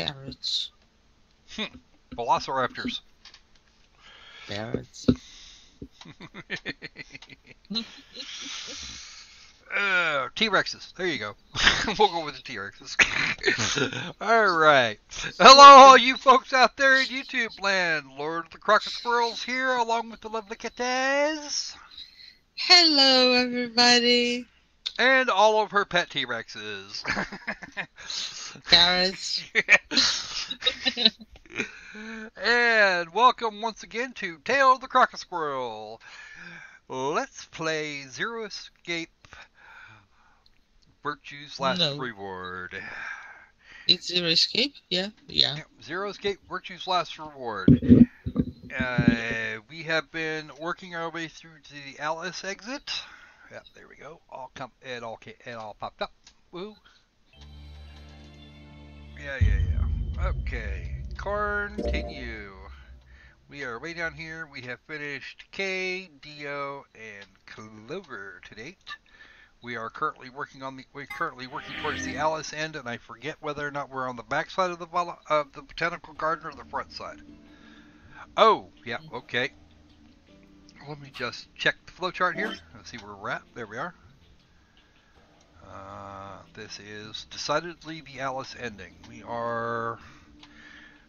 Parrots. Velociraptors. Parrots. T-Rexes. There you go. We'll go with the T-Rexes. Alright. Hello, all you folks out there in YouTube land. Lord of the Crocosquirrels here, along with the lovely Kitties. Hello, everybody. And all of her pet T-Rexes. Parrots. And welcome once again to Tale of the Crocosquirrel. Let's play Zero Escape Virtue's Last Reward. It's Zero Escape? Yeah. Zero Escape Virtue's Last Reward. We have been working our way through to the Alice exit. Yep, there we go. It all popped up. Woo. Yeah. Okay. Continue. We are way down here. We have finished Kay, Dio, and Clover to date. We are currently working towards the Alice end, and I forget whether or not we're on the back side of the botanical garden or the front side. Oh, yeah, okay. Let me just check the flowchart here. Let's see where we're at. There we are. This is decidedly the Alice ending.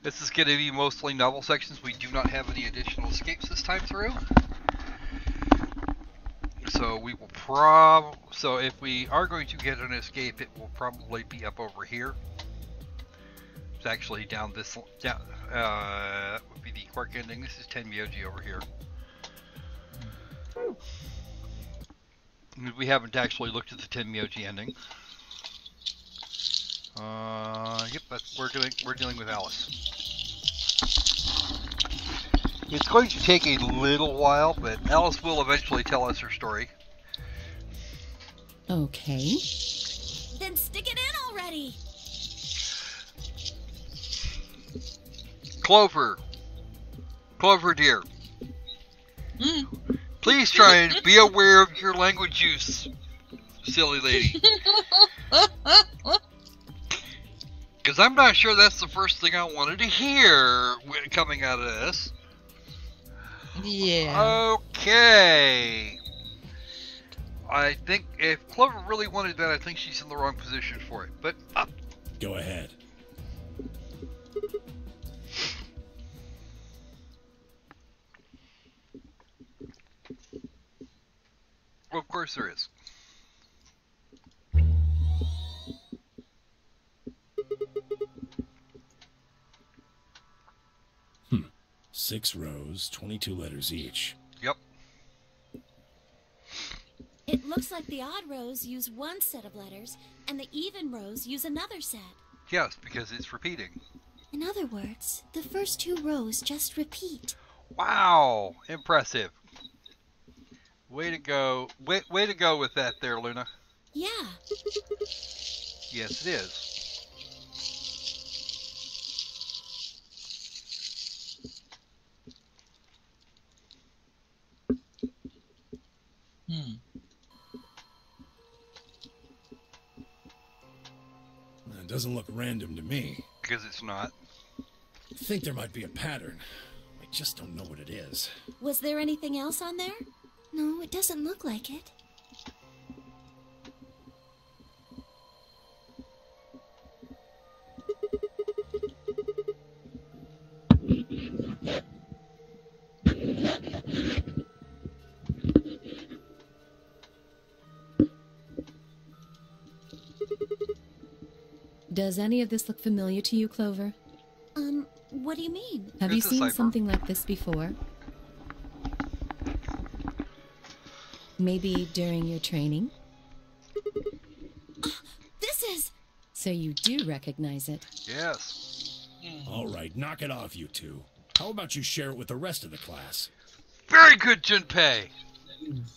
This is going to be mostly novel sections. We do not have any additional escapes this time through. So we will so if we are going to get an escape, it will probably be up over here. It's actually down this, that would be the Quark ending. This is Tenmyouji over here. We haven't actually looked at the Tenmyouji ending. Yep, we're dealing with Alice. It's going to take a little while, but Alice will eventually tell us her story. Okay. Then stick it in already. Clover dear. Please try and be aware of your language use, silly lady. Because I'm not sure that's the first thing I wanted to hear coming out of this. Yeah. Okay. I think if Clover really wanted that, I think she's in the wrong position for it. But go ahead. Of course there is. 6 rows, 22 letters each. Yep. It looks like the odd rows use one set of letters, and the even rows use another set. Yes, because it's repeating. In other words, the first 2 rows just repeat. Wow! Impressive. Way to go. Way to go with that there, Luna. Yeah. Yes, it is. It doesn't look random to me. Because it's not. I think there might be a pattern. I just don't know what it is. Was there anything else on there? No, it doesn't look like it. Does any of this look familiar to you, Clover? What do you mean? Have you seen something like this before? Maybe during your training? This is... So you do recognize it? Yes. All right, knock it off, you two. How about you share it with the rest of the class? Very good, Junpei.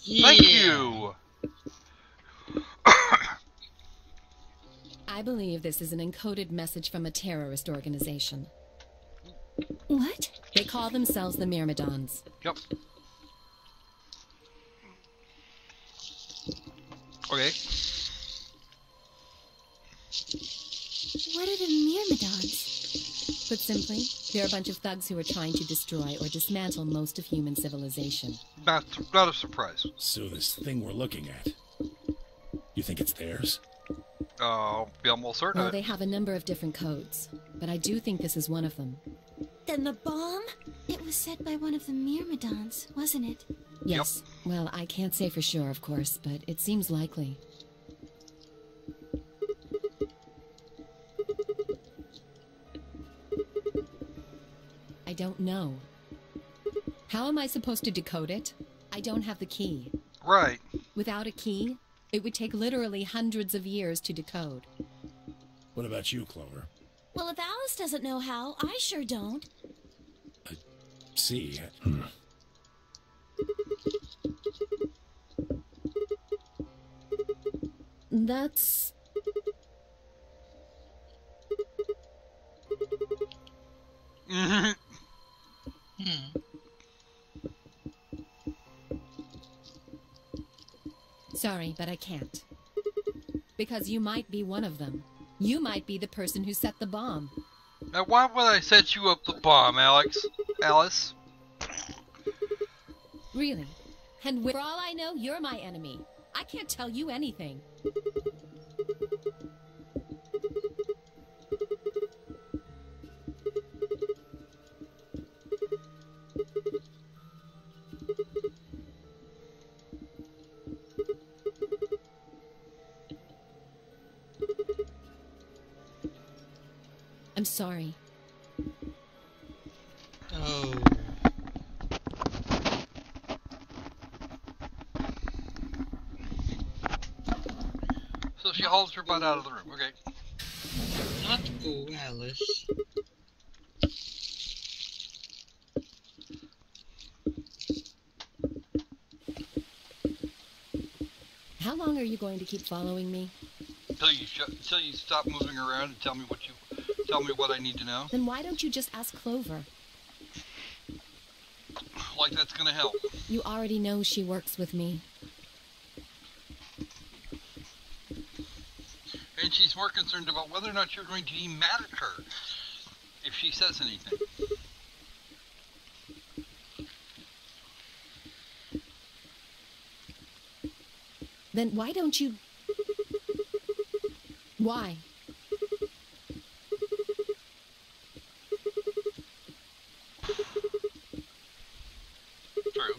Yeah. Thank you. I believe this is an encoded message from a terrorist organization. What? They call themselves the Myrmidons. Yep. Okay. What are the Myrmidons? Put simply, they're a bunch of thugs who are trying to destroy or dismantle most of human civilization. Not a surprise. So this thing we're looking at, you think it's theirs? Be almost certain Well, of they it. have a number of different codes, but I do think this is one of them. Then the bomb? It was set by one of the Myrmidons, wasn't it? Yes. Well, I can't say for sure, of course, but it seems likely. I don't know. How am I supposed to decode it? I don't have the key. Right. Without a key, it would take literally hundreds of years to decode. What about you, Clover? Well, if Alice doesn't know how, I sure don't. See, That's... Mm-hmm. Hmm. Sorry, but I can't. Because you might be one of them. You might be the person who set the bomb. Now, why would I set you up the bomb, Alice? Really? And for all I know, you're my enemy. I can't tell you anything. I'm sorry. Oh. So she hauls her butt out of the room. Okay. Not cool, Alice. How long are you going to keep following me? Till you stop moving around and tell me what I need to know. Then why don't you just ask Clover? Like that's gonna help. You already know she works with me. And she's more concerned about whether or not you're going to be mad at her if she says anything. Then why don't you... Why? True.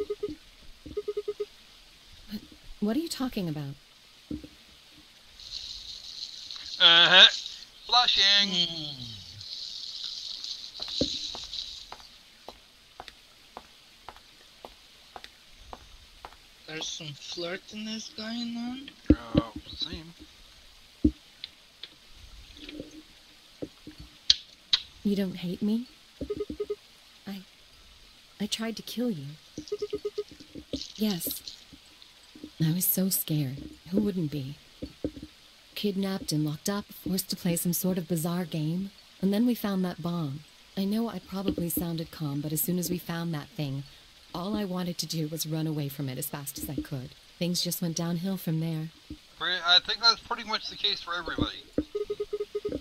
What are you talking about? Uh-huh. Blushing. Hmm. There's some flirtiness going on. Same. You don't hate me? I tried to kill you. Yes. I was so scared. Who wouldn't be? Kidnapped and locked up, forced to play some sort of bizarre game. And then we found that bomb. I know I probably sounded calm, but as soon as we found that thing, all I wanted to do was run away from it as fast as I could. Things just went downhill from there. I think that's pretty much the case for everybody.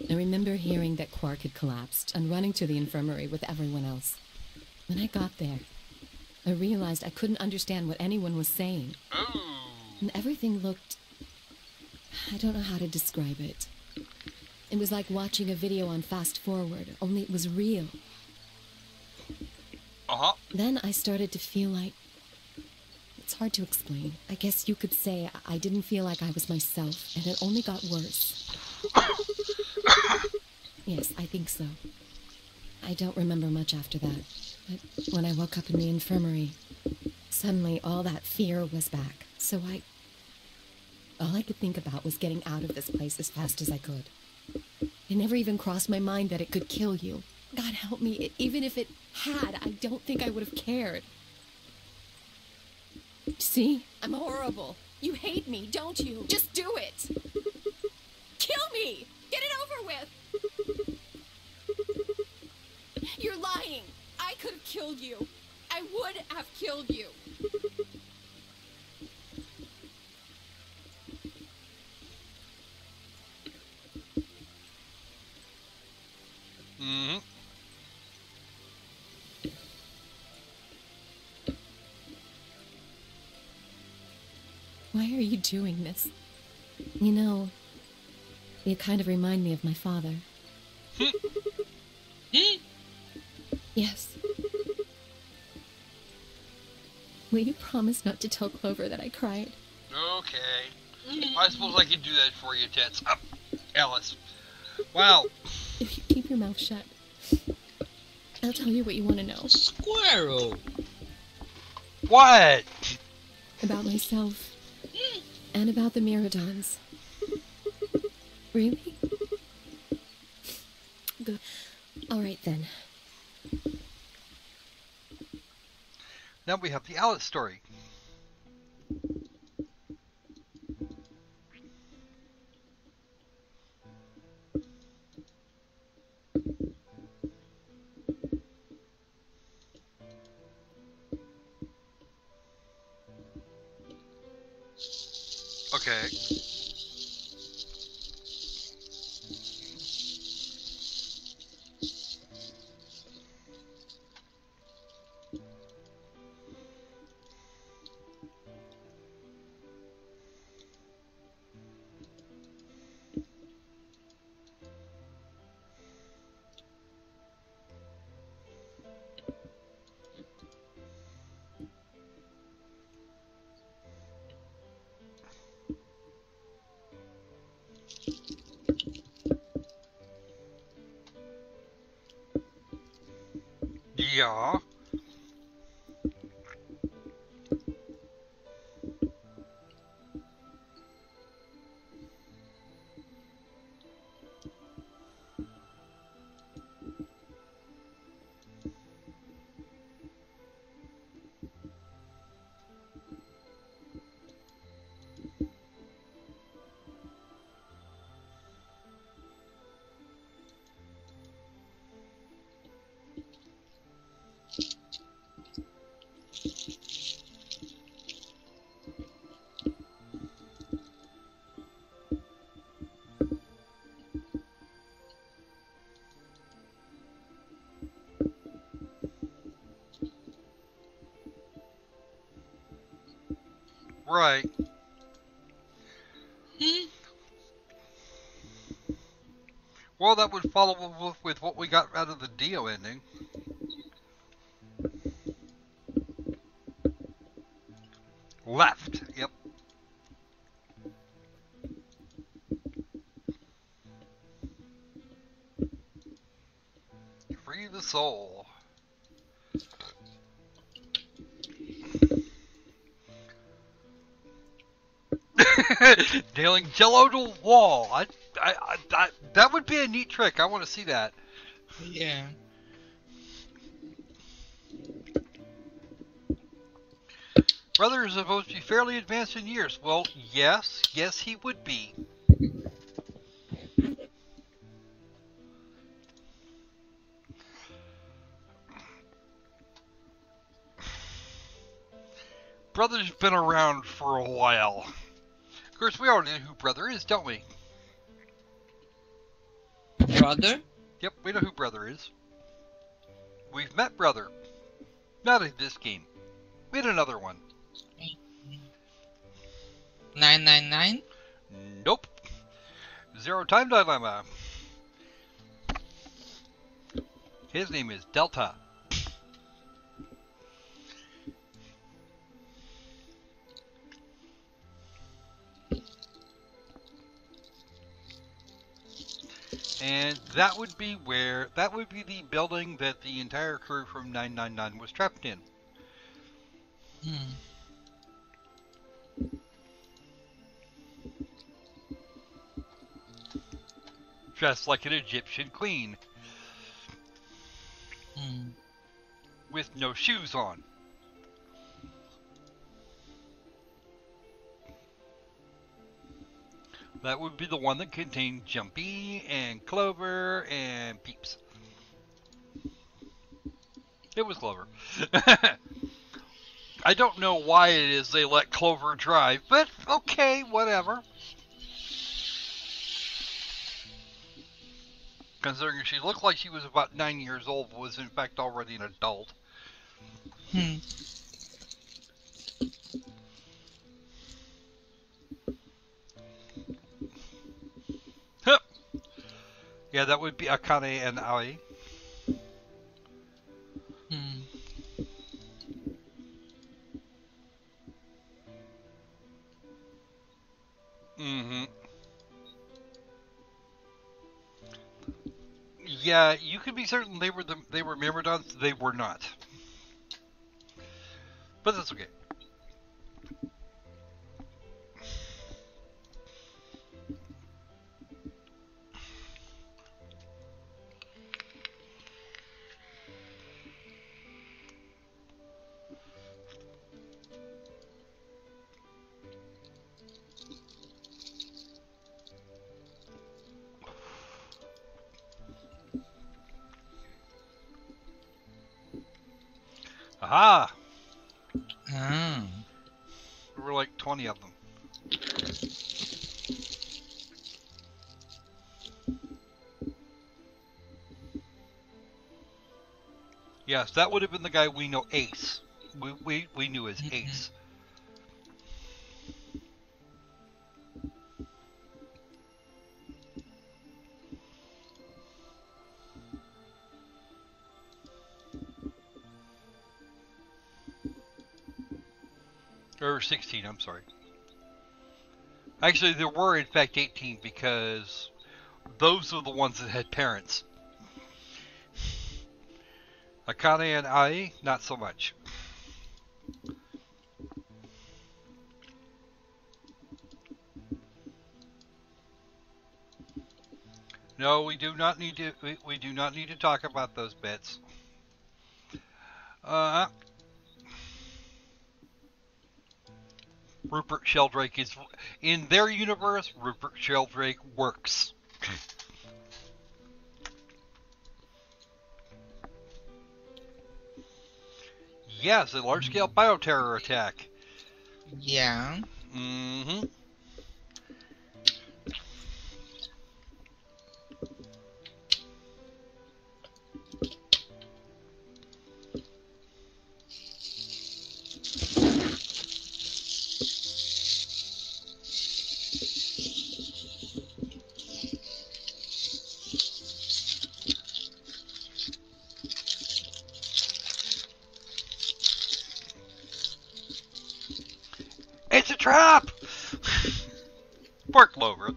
I remember hearing that Quark had collapsed and running to the infirmary with everyone else. When I got there, I realized I couldn't understand what anyone was saying. Oh. And everything looked... I don't know how to describe it. It was like watching a video on fast forward, only it was real. Uh-huh. Then I started to feel like... It's hard to explain. I guess you could say I didn't feel like I was myself, and it only got worse. Yes, I think so. I don't remember much after that. But when I woke up in the infirmary, suddenly all that fear was back. So all I could think about was getting out of this place as fast as I could. It never even crossed my mind that it could kill you. God help me, even if it had, I don't think I would have cared. See? I'm horrible. You hate me, don't you? Just do it! Kill me! Get it over with! You're lying! I could have killed you. I would have killed you. Mm-hmm. Why are you doing this? You know, you kind of remind me of my father. Yes. Will you promise not to tell Clover that I cried? Okay. I suppose I could do that for you, Tets. Up, Alice. Wow. If you keep your mouth shut, I'll tell you what you want to know. Squirrel! What? About myself. And about the Miradons. Really? Good. Alright then. Now we have the Alice story. Okay. Yeah. Right. Well, that would follow with what we got out of the Dio ending. Left. Yep. Free the soul. Nailing Jello to a wall. That would be a neat trick. I want to see that. Yeah. Brother is supposed to be fairly advanced in years. Well, yes, he would be. Brother's been around for a while. Of course, we already know who Brother is, don't we? Brother? Yep, we know who Brother is. We've met Brother. Not in this game. We had another one. 999? Nope. Zero Time Dilemma. His name is Delta. And that would be the building that the entire crew from 999 was trapped in. Dressed like an Egyptian queen. With no shoes on. That would be the one that contained Jumpy and Clover and Peeps. It was Clover. I don't know why it is they let Clover drive, but okay, whatever. Considering she looked like she was about 9 years old, but was in fact already an adult. Yeah, that would be Akane and Ai. Hmm. Mm-hmm. Yeah, you could be certain they were Myrmidons. They were not, but that's okay. Aha! Ah. There were like 20 of them. Yes, that would have been the guy we know, Ace. We knew as Ace. Or 16, I'm sorry. Actually, there were in fact 18 because those are the ones that had parents. Akane and Ai, not so much. No, we do not need to. We do not need to talk about those bits. Uh, Rupert Sheldrake is in their universe. Rupert Sheldrake works. Yes, a large-scale bioterror attack. Yeah. Mm-hmm. It's a trap! Poor Clover.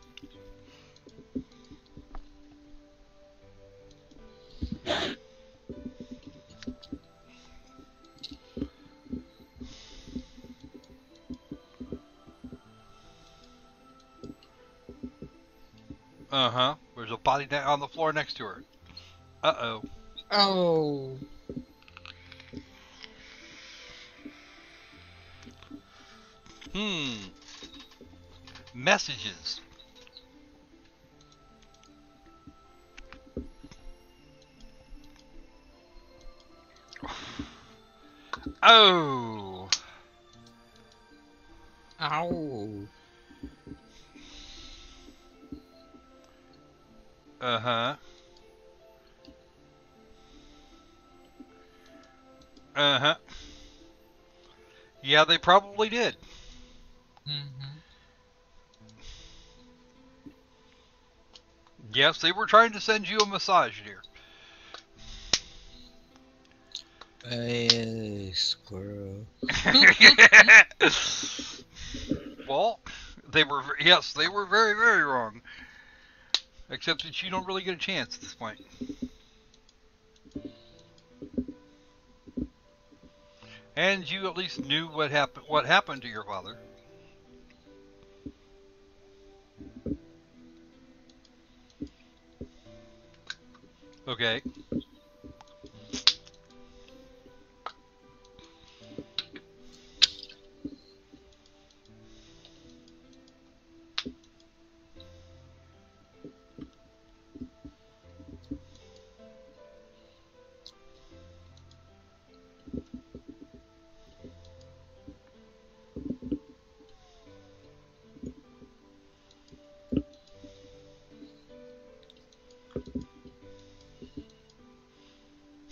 Uh-huh. There's a body on the floor next to her. Uh-oh. Oh. Messages. Oh. Ow. Uh-huh. Uh-huh. Yeah, they probably did. Mm-hmm. Yes, they were trying to send you a massage, dear. Squirrel. Well, yes, they were very, very wrong. Except that you don't really get a chance at this point. And you at least knew what happened to your father. Okay.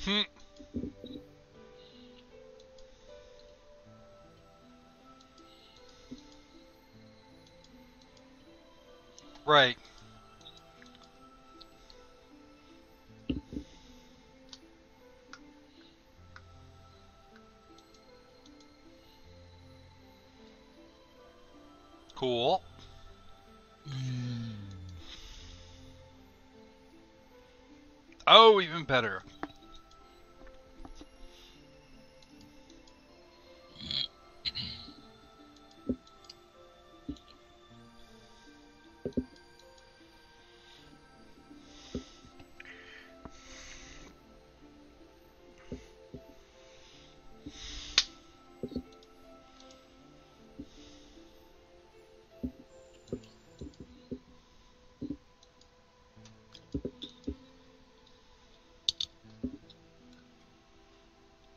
Hmm. Right. Cool. Oh, even better.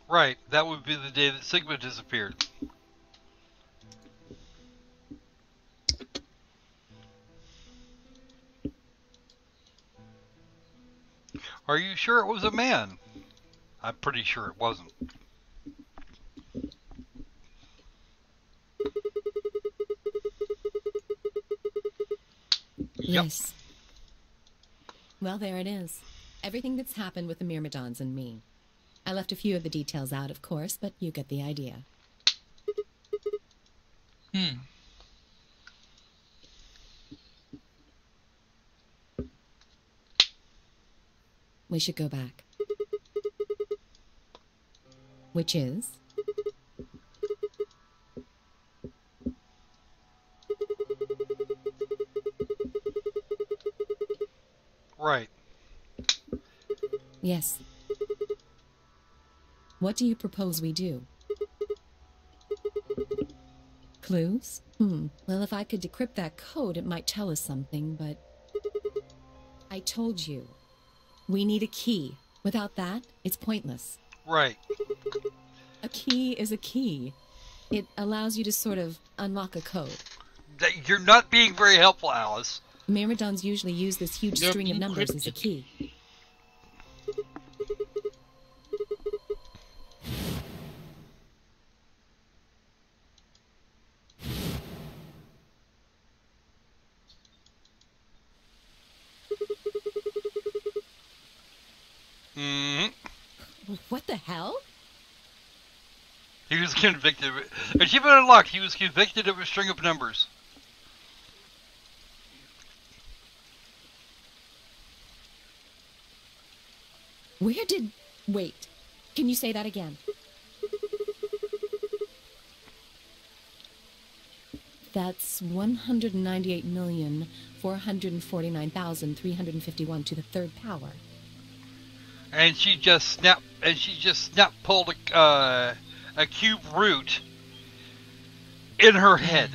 Right, that would be the day that Sigma disappeared. Are you sure it was a man? I'm pretty sure it wasn't. Yes. Well, there it is. Everything that's happened with the Myrmidons and me. I left a few of the details out, of course, but you get the idea. We should go back. Which is? Right. Yes. What do you propose we do? Clues? Well, if I could decrypt that code, it might tell us something, but... I told you. We need a key. Without that, it's pointless. Right. A key is a key. It allows you to sort of unlock a code. You're not being very helpful, Alice. Myrmidons usually use this huge They're string of numbers as a encrypted. key. What the hell? He was convicted of it. Achievement unlocked. He was convicted of a string of numbers. Where did... Wait. Can you say that again? That's 198,449,351 to the third power. And she just snap pulled a cube root in her head.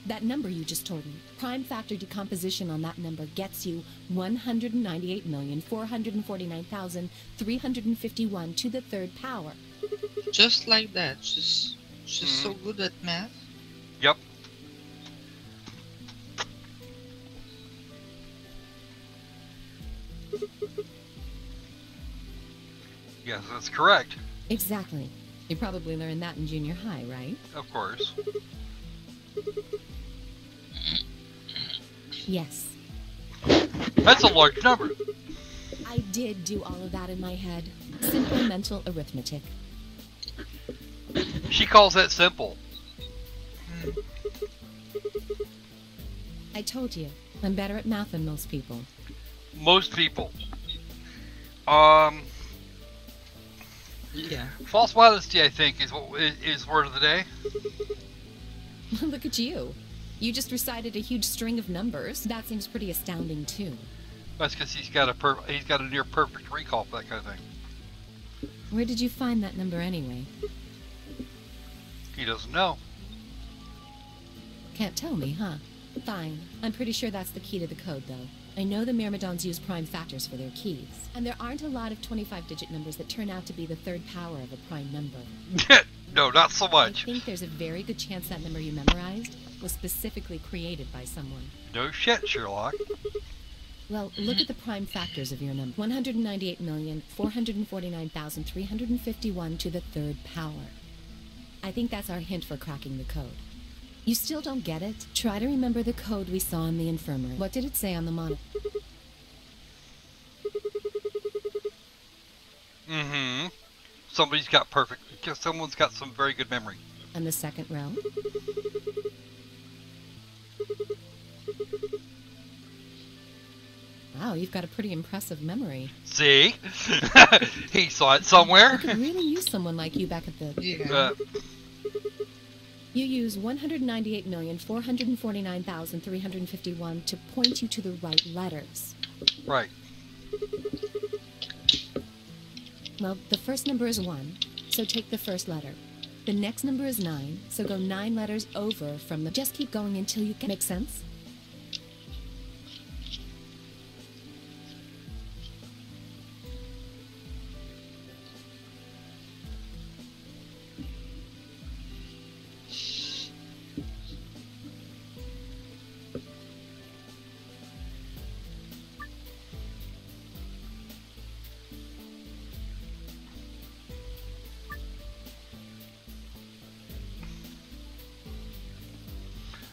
That number you just told me, prime factor decomposition on that number gets you 198,449,351 to the third power. Just like that. She's so good at math. Yep. Yes, that's correct. Exactly. You probably learned that in junior high, right? Of course. Yes. That's a large number. I did do all of that in my head. Simple mental arithmetic. She calls that simple. I told you, I'm better at math than most people. Most people. Yeah. False modesty, I think, is word of the day. Look at you. You just recited a huge string of numbers. That seems pretty astounding, too. That's because he's got a near perfect recall for that kind of thing. Where did you find that number anyway? He doesn't know. Can't tell me, huh? Fine. I'm pretty sure that's the key to the code, though. I know the Myrmidons use prime factors for their keys. And there aren't a lot of 25-digit numbers that turn out to be the third power of a prime number. No, not so I much. think there's a very good chance that number you memorized was specifically created by someone. No shit, Sherlock. Well, look at the prime factors of your number. 198,449,351 to the third power. I think that's our hint for cracking the code. You still don't get it? Try to remember the code we saw in the infirmary. What did it say on the monitor? Mm-hmm. Someone's got some very good memory. And the second row? Wow, you've got a pretty impressive memory. See? He saw it somewhere. I could really use someone like you back at the... Yeah. You use 198,449,351 to point you to the right letters. Right. Well, the first number is 1, so take the first letter. The next number is 9, so go 9 letters over from the... Just keep going until you can... Make sense?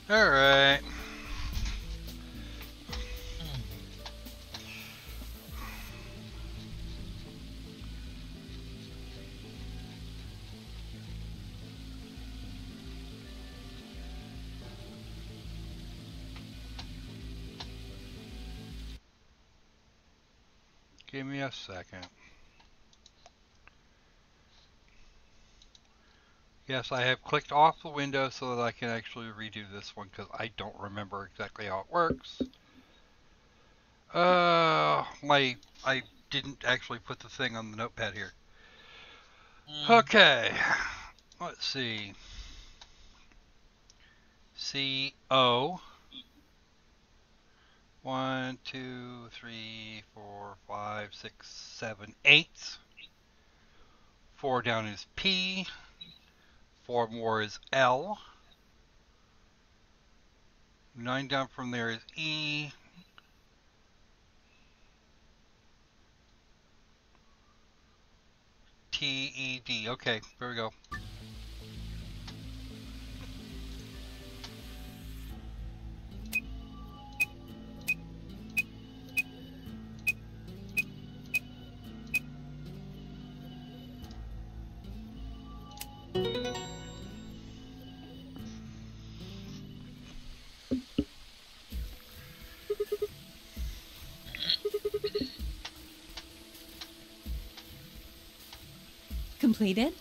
All right. Give me a second. Yes, I have clicked off the window so that I can actually redo this one because I don't remember exactly how it works. I didn't actually put the thing on the notepad here. Okay, let's see. CO. 1, 2, 3, 4, 5, 6, 7, 8. 4 down is P. 4 more is L. 9 down from there is E. T, E, D. Okay, there we go. Completed?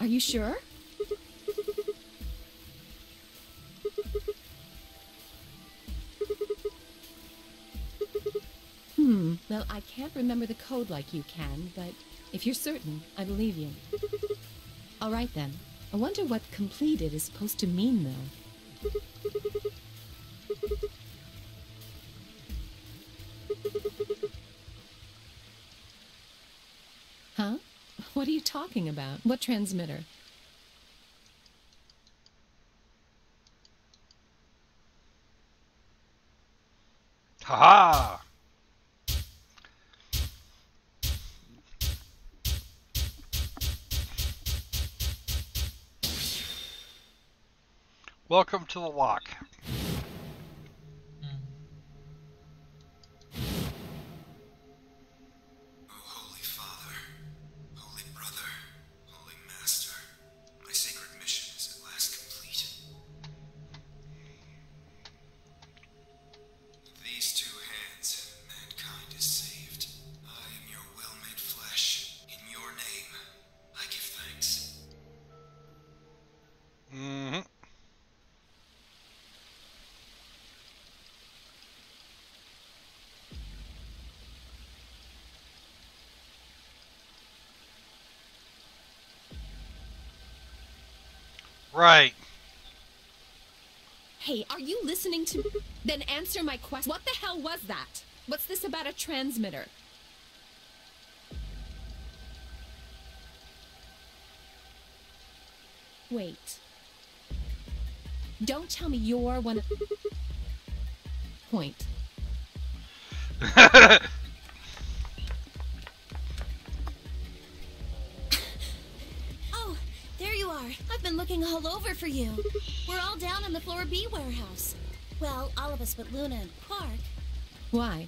Are you sure? Well, I can't remember the code like you can, but if you're certain, I believe you. All right, then. I wonder what completed is supposed to mean, though. Huh? What are you talking about? What transmitter? Ha-ha! Welcome to the lock. Right. Hey, are you listening to... Then answer my question. What the hell was that? What's this about a transmitter? Wait. Don't tell me you're one of... Point. Oh, there you are. I've been looking all over for you. We're all down in the floor B warehouse. Well, all of us but Luna and Quark. Why?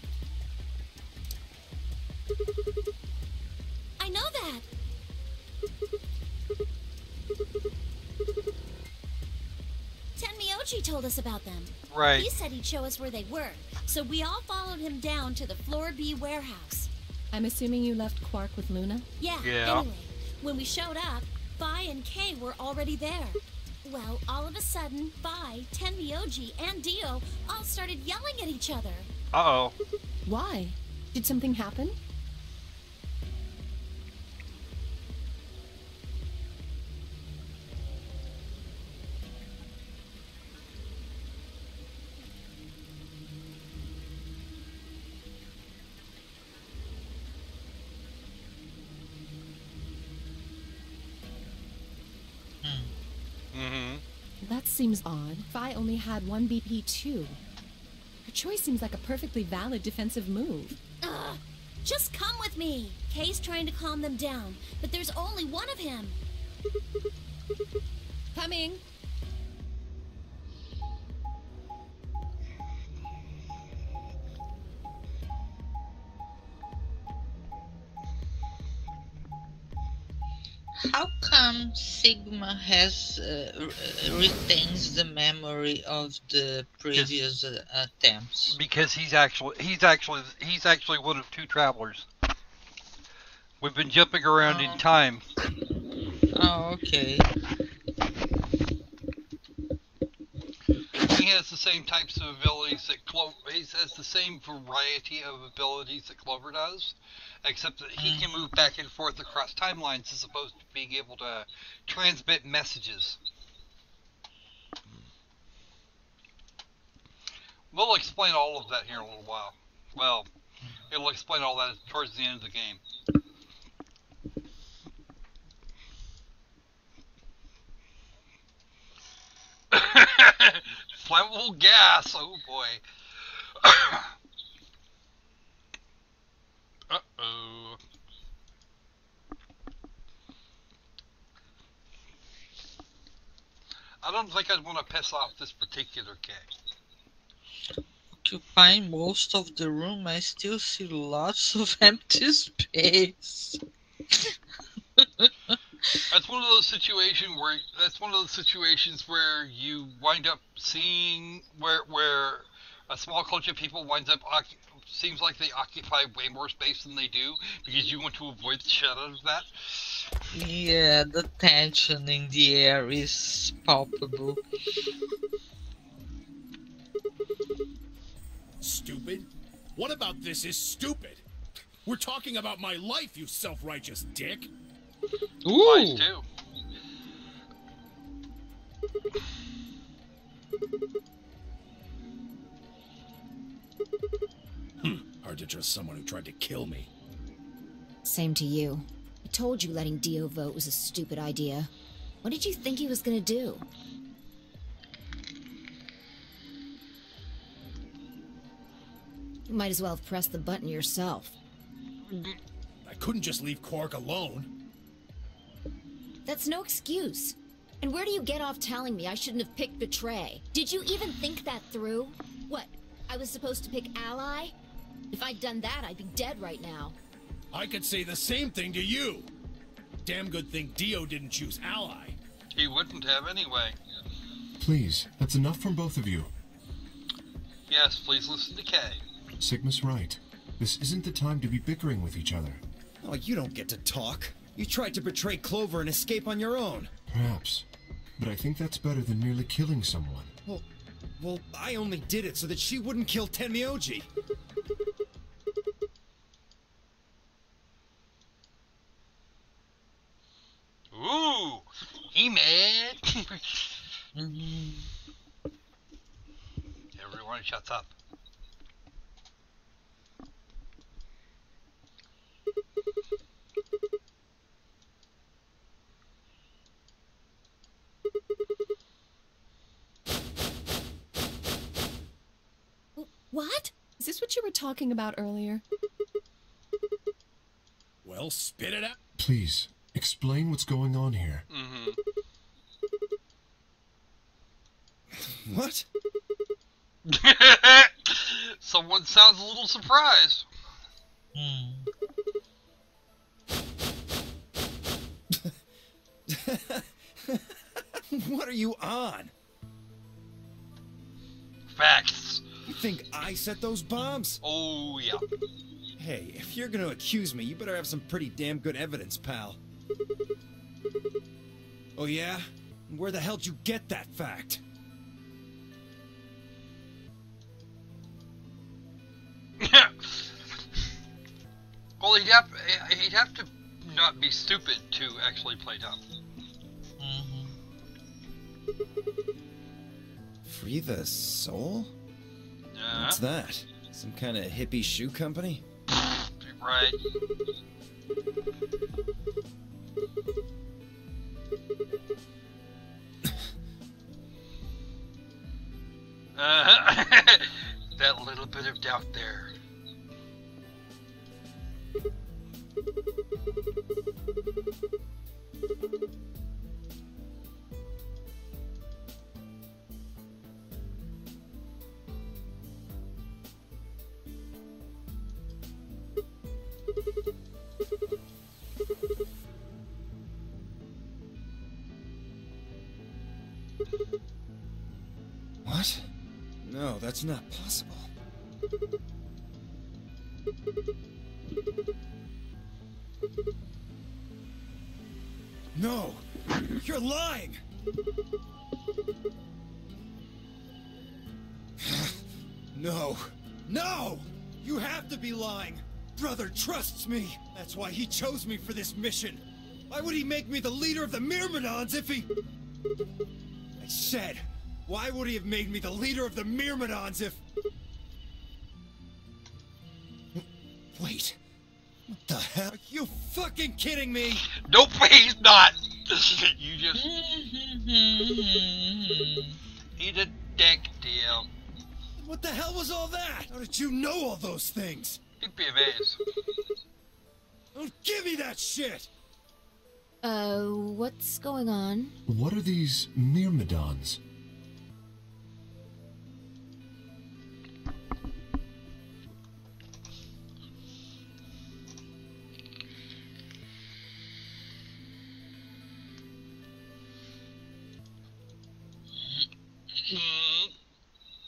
I know that. Tenmyouji told us about them. Right. He said he'd show us where they were. So we all followed him down to the Floor B warehouse. I'm assuming you left Quark with Luna? Yeah. Anyway, when we showed up, Phi and Kay were already there. Well, all of a sudden, Phi, Tenmyouji, and Dio all started yelling at each other. Uh-oh. Why? Did something happen? That seems odd. Phi only had one BP too. Her choice seems like a perfectly valid defensive move. Ugh! Just come with me. Kay's trying to calm them down, but there's only one of him. Coming. How come Sigma has retains the memory of the previous attempts? Because he's actually one of two travelers. We've been jumping around in time. Oh, okay. He has the same types of abilities that Clover. He has the same variety of abilities that Clover does, except that he can move back and forth across timelines as opposed to being able to transmit messages. We'll explain all of that here in a little while. Well, it'll explain all that towards the end of the game. Flammable gas, oh boy. Uh-oh. I don't think I'd want to piss off this particular cat. Occupying most of the room, I still see lots of empty space. That's one of those situations where you wind up seeing where a small culture of people winds up seems like they occupy way more space than they do because you want to avoid the shit out of that. Yeah, the tension in the air is palpable. Stupid? What about this is stupid? We're talking about my life, you self-righteous dick. Ooh! Lies too. Hard to trust someone who tried to kill me. Same to you. I told you letting Dio vote was a stupid idea. What did you think he was gonna do? You might as well have pressed the button yourself. I couldn't just leave Quark alone. That's no excuse. And where do you get off telling me I shouldn't have picked Betray? Did you even think that through? What, I was supposed to pick Ally? If I'd done that, I'd be dead right now. I could say the same thing to you. Damn good thing Dio didn't choose Ally. He wouldn't have anyway. Please, that's enough from both of you. Yes, please listen to Kay. Sigma's right. This isn't the time to be bickering with each other. Oh, you don't get to talk. You tried to betray Clover and escape on your own. Perhaps. But I think that's better than merely killing someone. Well, I only did it so that she wouldn't kill Tenmyouji. Ooh, he mad. Everyone shuts up. What? Is this what you were talking about earlier? Well, spit it out. Please, explain what's going on here. What? Someone sounds a little surprised. What are you on? Facts. think I set those bombs? Oh, yeah. Hey, if you're gonna accuse me, you better have some pretty damn good evidence, pal. Oh yeah? Where the hell'd you get that fact? Well, he'd have to not be stupid to actually play dumb. Free the Soul? What's that? Some kind of hippie shoe company? Right. That little bit of doubt there. What? No, that's not possible. No! You're lying! No! No! You have to be lying! Brother trusts me! That's why he chose me for this mission! Why would he make me the leader of the Myrmidons if he... I said, why would he have made me the leader of the Myrmidons if... Wait. What the hell? Are you fucking kidding me? Nope, he's not. You just... He's a dick, deal. What the hell was all that? How did you know all those things? You'd be amazed. Don't give me that shit! What's going on? What are these Myrmidons?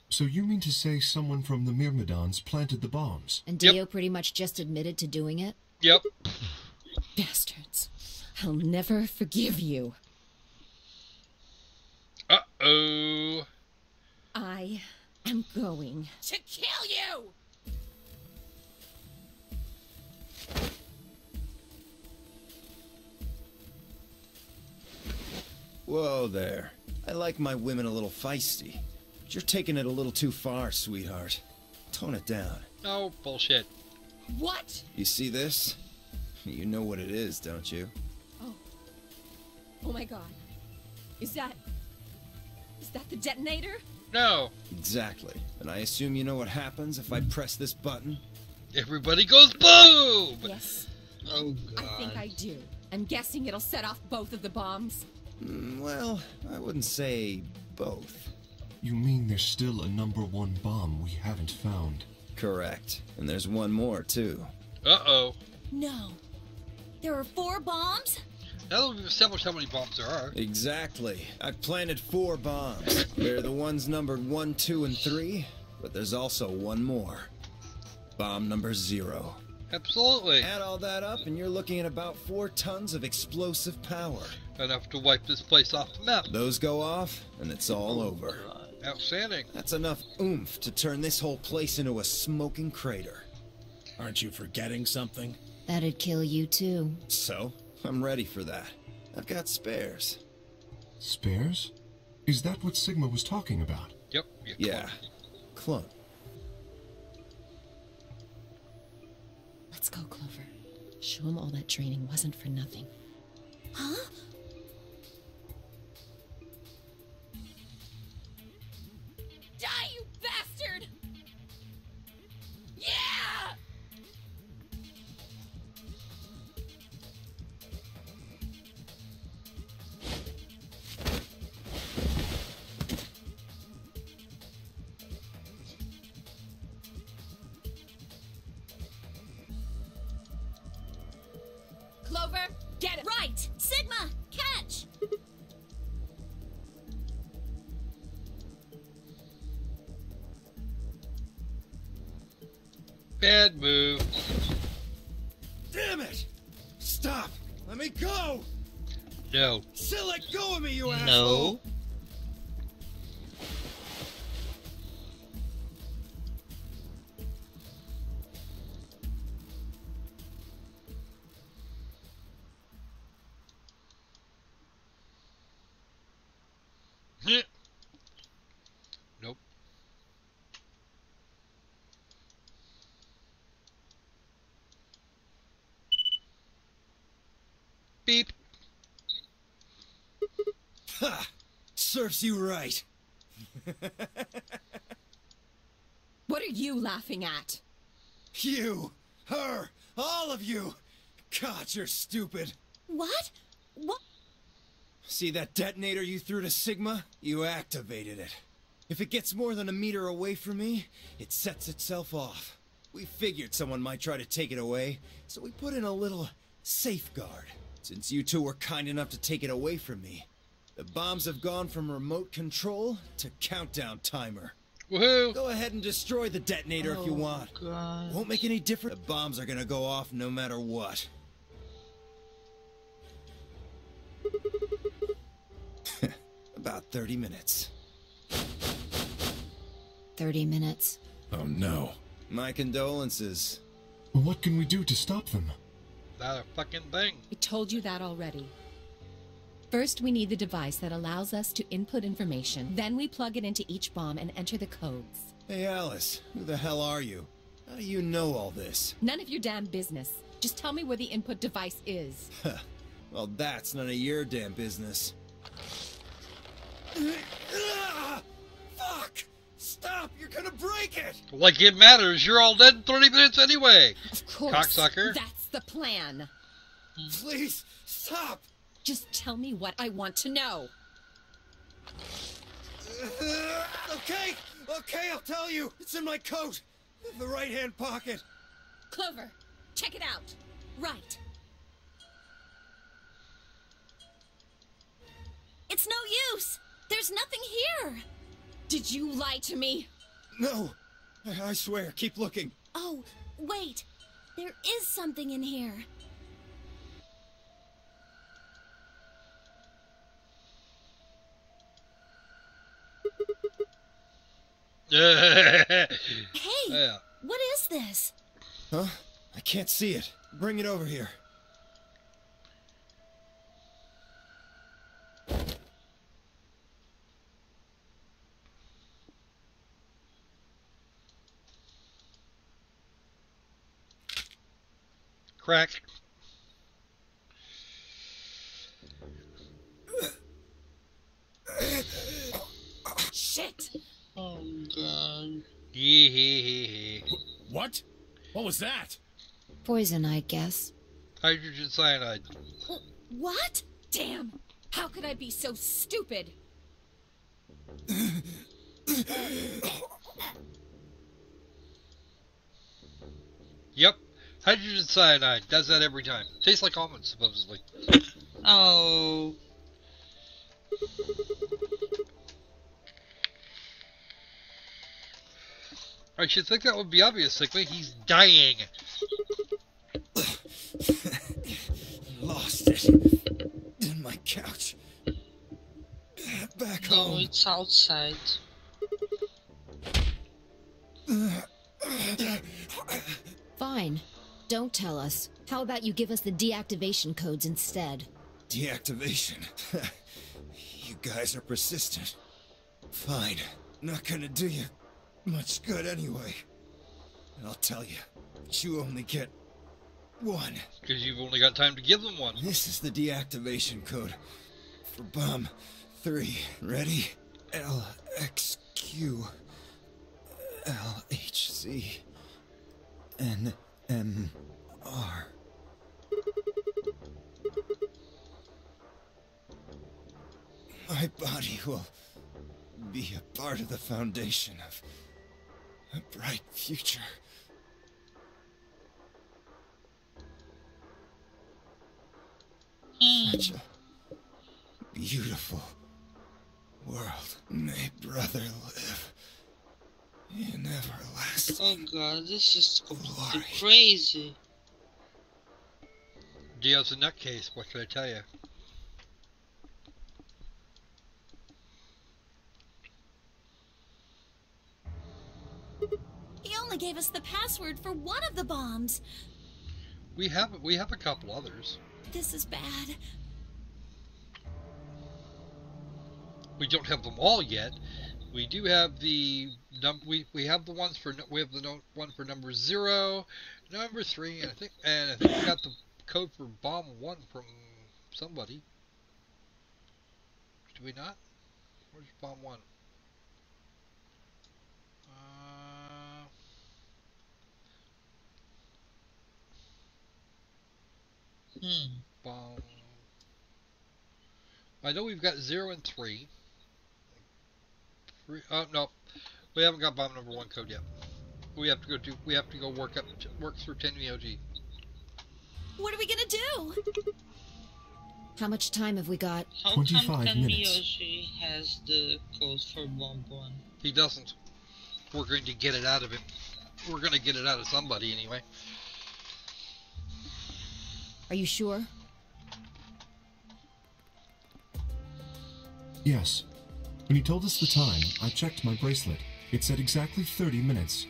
So you mean to say someone from the Myrmidons planted the bombs? And Dio pretty much just admitted to doing it? Yep. Bastards. I'll never forgive you. Uh-oh. I am going To kill you! Whoa there. I like my women a little feisty. But you're taking it a little too far, sweetheart. Tone it down. Oh, bullshit. What? You see this? You know what it is, don't you? Oh my god. Is that the detonator? No. Exactly. And I assume you know what happens if I press this button? Everybody goes boom! Yes, Oh god. I think I do. I'm guessing it'll set off both of the bombs. Well, I wouldn't say both. You mean there's still a #1 bomb we haven't found? Correct. And there's one more, too. Uh-oh. No. There are 4 bombs? Now that we've established how many bombs there are. Exactly. I've planted 4 bombs. They're the ones numbered 1, 2, and 3, but there's also one more. Bomb number 0. Absolutely. Add all that up, and you're looking at about 4 tons of explosive power. Enough to wipe this place off the map. Those go off, and it's all over. Outstanding. That's enough oomph to turn this whole place into a smoking crater. Aren't you forgetting something? That'd kill you too. So, I'm ready for that. I've got spares. Spares? Is that what Sigma was talking about? Yep. Yeah. Clone. Let's go, Clover. Show him all that training wasn't for nothing. Huh? Die, you bastard! Yeah! Clover, get it! Right! Sigma, catch! Bad move. Damn it! Stop! Let me go! No. Still let go of me, you asshole! No. Nope. Beep. Ha! Serves you right. What are you laughing at? You, her, all of you. God, you're stupid. What? What? See that detonator you threw to Sigma? You activated it. If it gets more than a meter away from me, it sets itself off. We figured someone might try to take it away, so we put in a little safeguard. Since you two were kind enough to take it away from me, the bombs have gone from remote control to countdown timer. Woohoo! Go ahead and destroy the detonator if you want. God. Won't make any difference. The bombs are gonna go off no matter what. About 30 minutes. 30 minutes. Oh no. My condolences. What can we do to stop them? Not a fucking thing. I told you that already. First, we need the device that allows us to input information. Then we plug it into each bomb and enter the codes. Hey Alice, who the hell are you? How do you know all this? None of your damn business. Just tell me where the input device is. Well, that's none of your damn business. Fuck! Stop! You're gonna break it! Like it matters. You're all dead in 30 minutes anyway. Of course. Cocksucker. That's the plan. Please, stop! Just tell me what I want to know. Okay, I'll tell you. It's in my coat. In the right-hand pocket. Clover, check it out. Right. It's no use. There's nothing here. Did you lie to me? No. I swear, keep looking. Oh, wait. There is something in here. Yeah. Hey, Yeah. what is this? Huh? I can't see it. Bring it over here. Crack. Shit! Oh God. What? What was that? Poison, I guess. Hydrogen cyanide. What? Damn! How could I be so stupid? Yep. Hydrogen cyanide. Does that every time. Tastes like almonds, supposedly. Oh. I should think that would be obvious, Sigma. He's dying. Lost it. In my couch. Back No, home. it's outside. Fine. Don't tell us. How about you give us the deactivation codes instead? Deactivation. You guys are persistent. Fine. Not gonna do you much good anyway. And I'll tell you, but you only get one. Because you've only got time to give them one. This is the deactivation code for bomb 3. Ready? LXQ LHC NMR. My body will be a part of the foundation of a bright future. Such a beautiful world. May brother live in everlasting Oh god, this is completely glory. crazy. Dio's a nutcase, what can I tell you? He only gave us the password for one of the bombs. We have a couple others. This is bad. We don't have them all yet. We do have the we have the ones for one for number 0, number 3, and I think we got the code for bomb 1 from somebody. Do we not? Where's bomb 1? Bomb. I know we've got 0 and 3. No, we haven't got bomb number 1 code yet. We have to go work through Tenmyouji. What are we gonna do? How much time have we got? How 25 come minutes. Tenmyouji has the code for bomb 1? He doesn't. We're going to get it out of him. We're going to get it out of somebody anyway. Are you sure? Yes. When he told us the time, I checked my bracelet. It said exactly 30 minutes.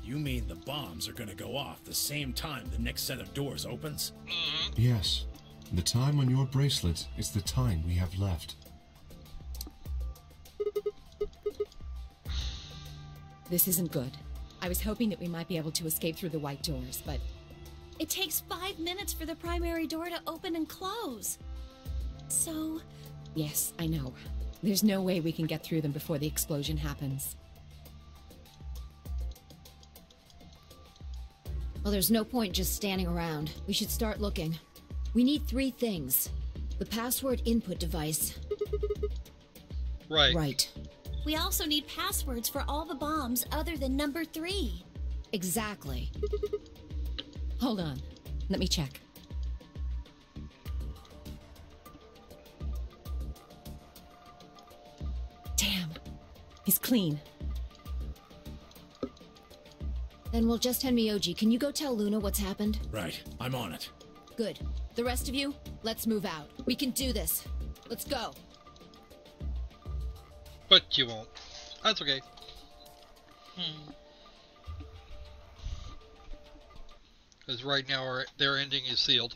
You mean the bombs are gonna go off the same time the next set of doors opens? Yes. The time on your bracelet is the time we have left. This isn't good. I was hoping that we might be able to escape through the white doors, but... It takes 5 minutes for the primary door to open and close. So... Yes, I know. There's no way we can get through them before the explosion happens. Well, there's no point just standing around. We should start looking. We need 3 things. The password input device. Right. Right. we also need passwords for all the bombs other than number 3. Exactly. Hold on. Let me check. Damn. He's clean. Then we'll just Tenmyouji. Can you go tell Luna what's happened? Right, I'm on it. Good. The rest of you, let's move out. We can do this. Let's go. But you won't. That's okay. Because right now their ending is sealed.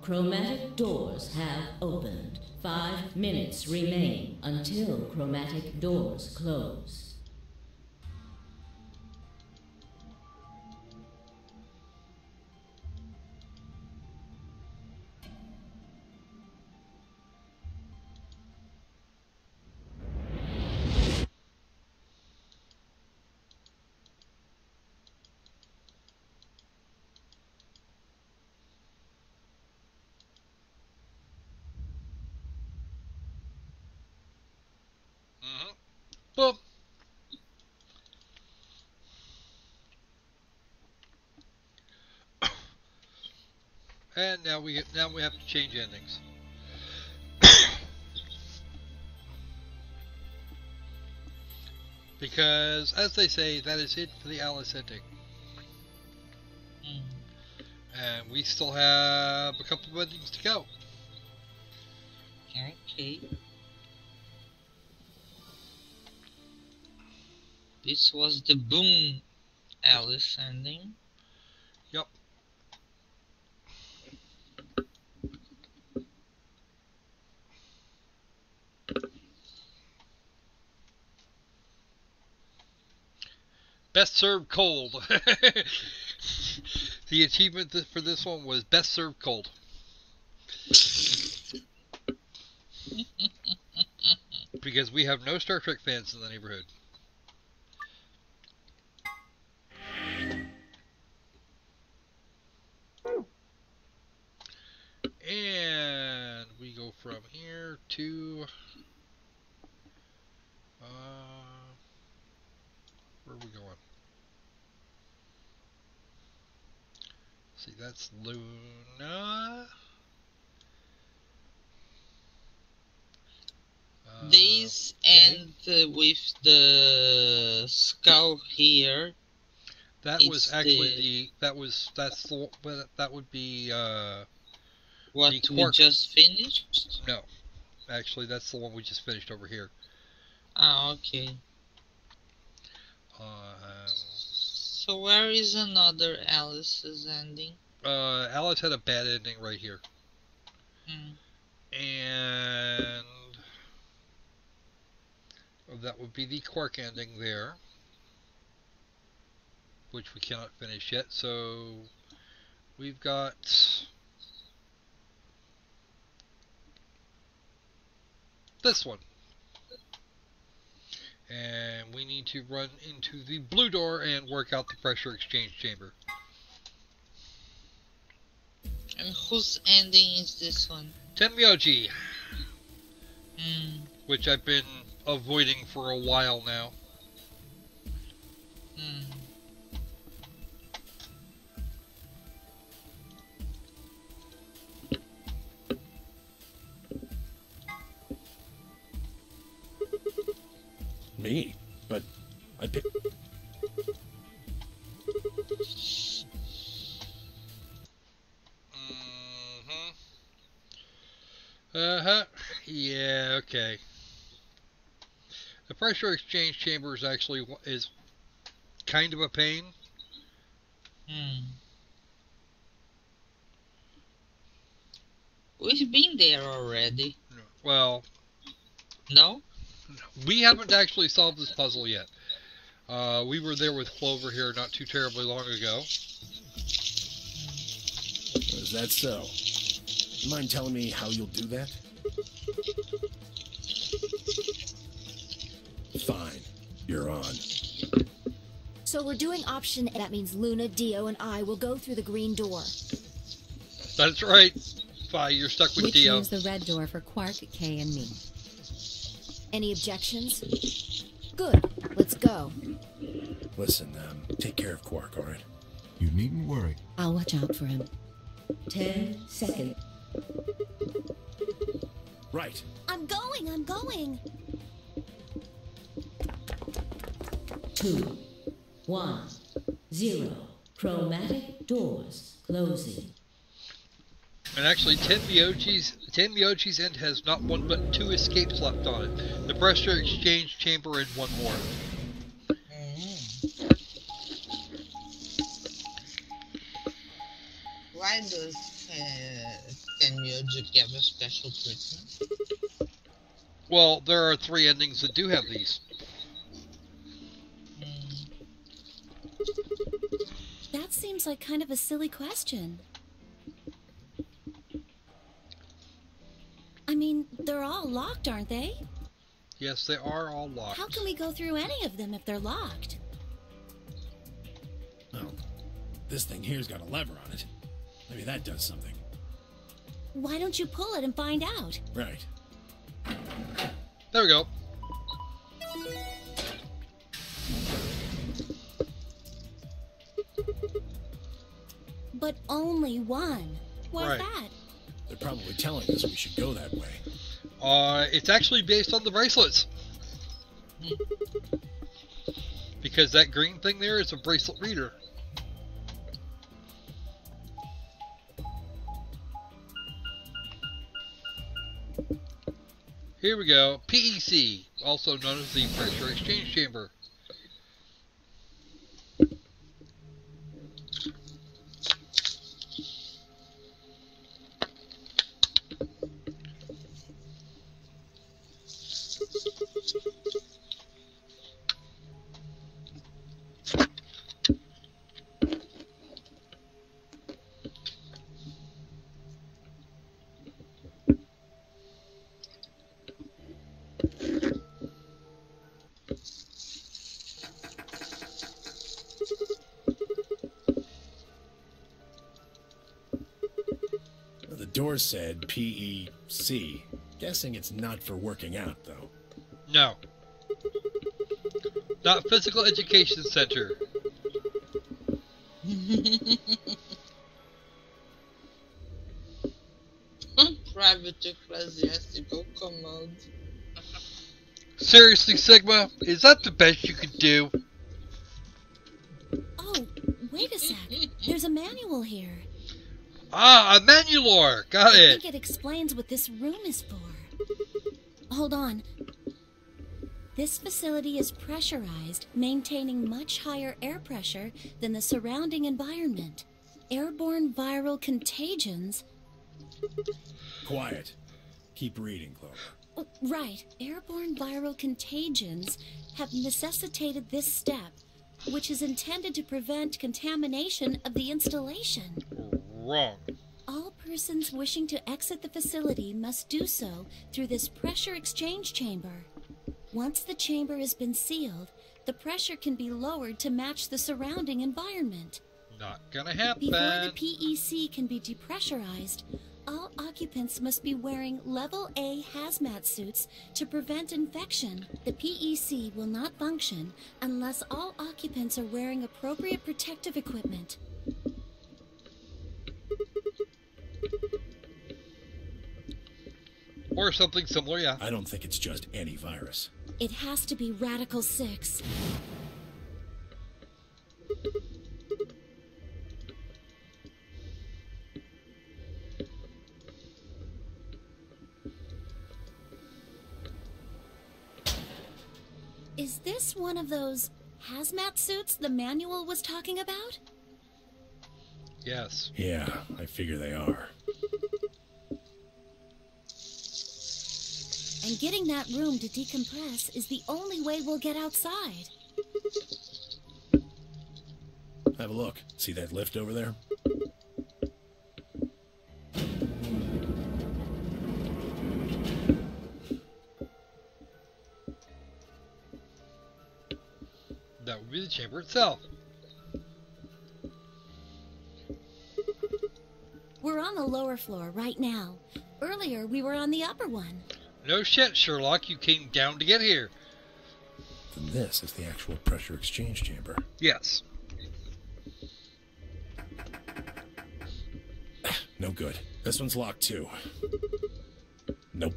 Chromatic doors have opened. 5 minutes remain until chromatic doors close. Boom. And now we have to change endings. Because, as they say, that is it for the Alice ending. And we still have a couple of endings to go. Okay. This was the Boom Alice ending. Yep. Best served cold. The achievement for this one was best served cold. Because we have no Star Trek fans in the neighborhood. And we go from here to where are we going? See, that's Luna. This end with the skull here. That was actually that would be what we just finished. No, actually, that's the one we just finished over here. Ah, okay. So where is another Alice's ending? Alice had a bad ending right here. And that would be the Quark ending there, which we cannot finish yet. So we've got this one. And we need to run into the blue door and work out the pressure exchange chamber. And whose ending is this one? Tenmyouji. Which I've been avoiding for a while now. Me? But I picked... Yeah, okay. The pressure exchange chamber is actually kind of a pain. We've been there already. Well, no? We haven't actually solved this puzzle yet. We were there with Clover here not too terribly long ago. Is that so? You mind telling me how you'll do that? Fine. You're on. So we're doing option A. That means Luna, Dio, and I will go through the green door. That's right. Fine, you're stuck with Dio. Which means the red door for Quark, Kay, and me. Any objections? Good. Let's go. Listen, take care of Quark, all right? You needn't worry. I'll watch out for him. 10 seconds. Right. I'm going. 2, 1, 0. Chromatic doors closing. And actually, Tenmyouji's end has not one but 2 escapes left on it. The pressure exchange chamber and 1 more. Why does Tenmyouji get a special treatment? Well, there are 3 endings that do have these. That seems like kind of a silly question. I mean, they're all locked, aren't they? Yes, they are all locked. How can we go through any of them if they're locked? Oh, this thing here's got a lever on it. Maybe that does something. Why don't you pull it and find out? Right. There we go. But only one. Why's Right. that? They're probably telling us we should go that way. It's actually based on the bracelets. Because that green thing there is a bracelet reader. Here we go. PEC, also known as the pressure exchange chamber. door said PEC. Guessing it's not for working out, though. No. Not Physical Education Center. Private ecclesiastical command. Seriously, Sigma? Is that the best you could do? Oh, wait a sec. There's a manual here. Ah, a manual. Got I it. think it explains what this room is for. Hold on. This facility is pressurized, maintaining much higher air pressure than the surrounding environment. Airborne viral contagions. Quiet. Keep reading, Clover. Oh, right. Airborne viral contagions have necessitated this step, which is intended to prevent contamination of the installation. Wrong. All persons wishing to exit the facility must do so through this pressure exchange chamber. Once the chamber has been sealed, the pressure can be lowered to match the surrounding environment. Not gonna happen. Before the PEC can be depressurized, all occupants must be wearing Level A hazmat suits to prevent infection. The PEC will not function unless all occupants are wearing appropriate protective equipment. Or something similar, yeah. I don't think it's just any virus. It has to be Radical 6. Is this one of those hazmat suits the manual was talking about? Yes. Yeah, I figure they are. And getting that room to decompress is the only way we'll get outside. Have a look. See that lift over there? That would be the chamber itself. We're on the lower floor right now. Earlier, we were on the upper one. No shit, Sherlock. You came down to get here. Then this is the actual pressure exchange chamber. Yes. No good. This one's locked too. Nope.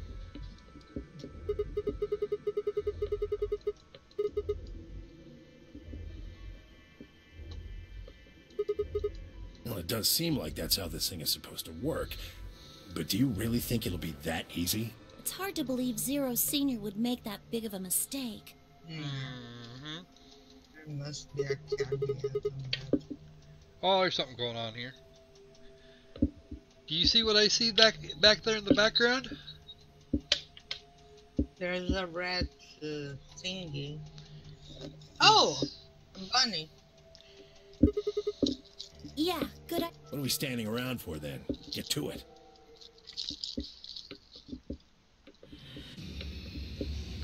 Well, it does seem like that's how this thing is supposed to work. But do you really think it'll be that easy? It's hard to believe Zero Senior would make that big of a mistake. Mm-hmm. There must be a caveat on that. Oh, there's something going on here. Do you see what I see back there in the background? There's a rat thingy. Oh! A bunny. Yeah, good. What are we standing around for then? Get to it.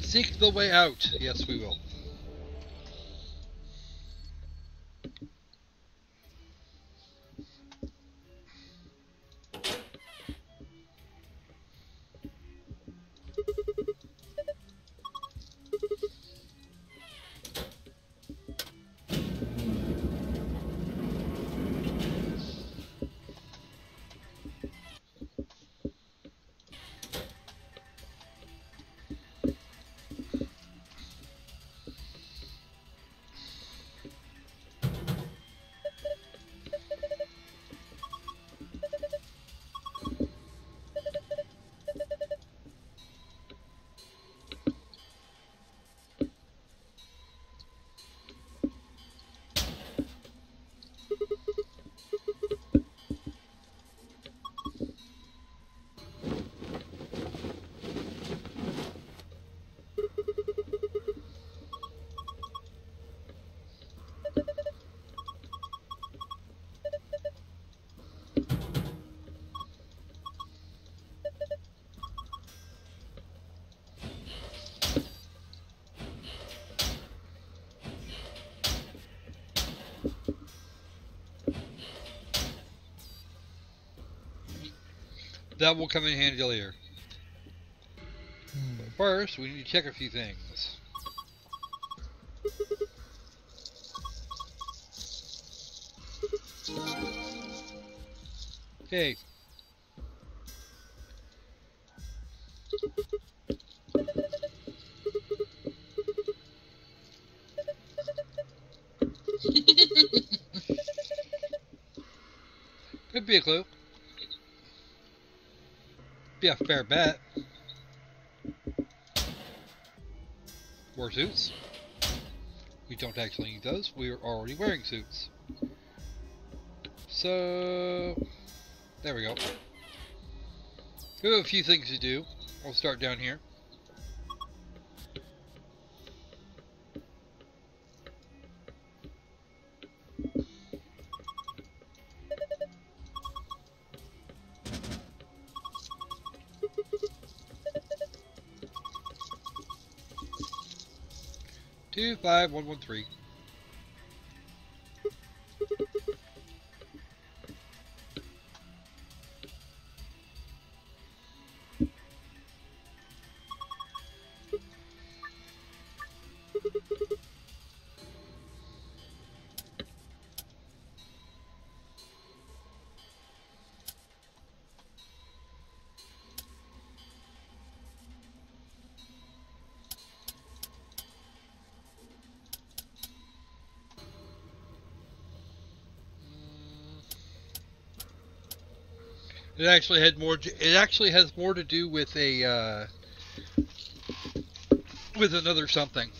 Seek the way out. Yes, we will. that will come in handy later. But first, we need to check a few things. Okay. Could be a clue. Be a fair bet. More suits. We don't actually need those. We are already wearing suits. So, there we go. We have a few things to do. I'll start down here. Two, 5, 1, 1, 3. It actually had more. It actually has more to do with a with another something.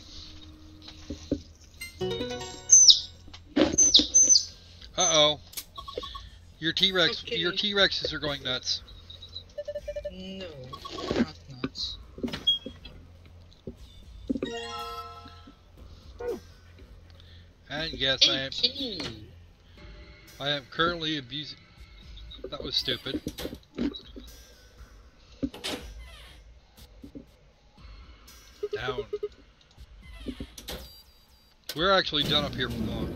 Uh-oh. Your T-Rex. Okay. Your T-Rexes are going nuts. No, not nuts. And yes, I am currently abusing. That was stupid. Down. We're actually done up here for long.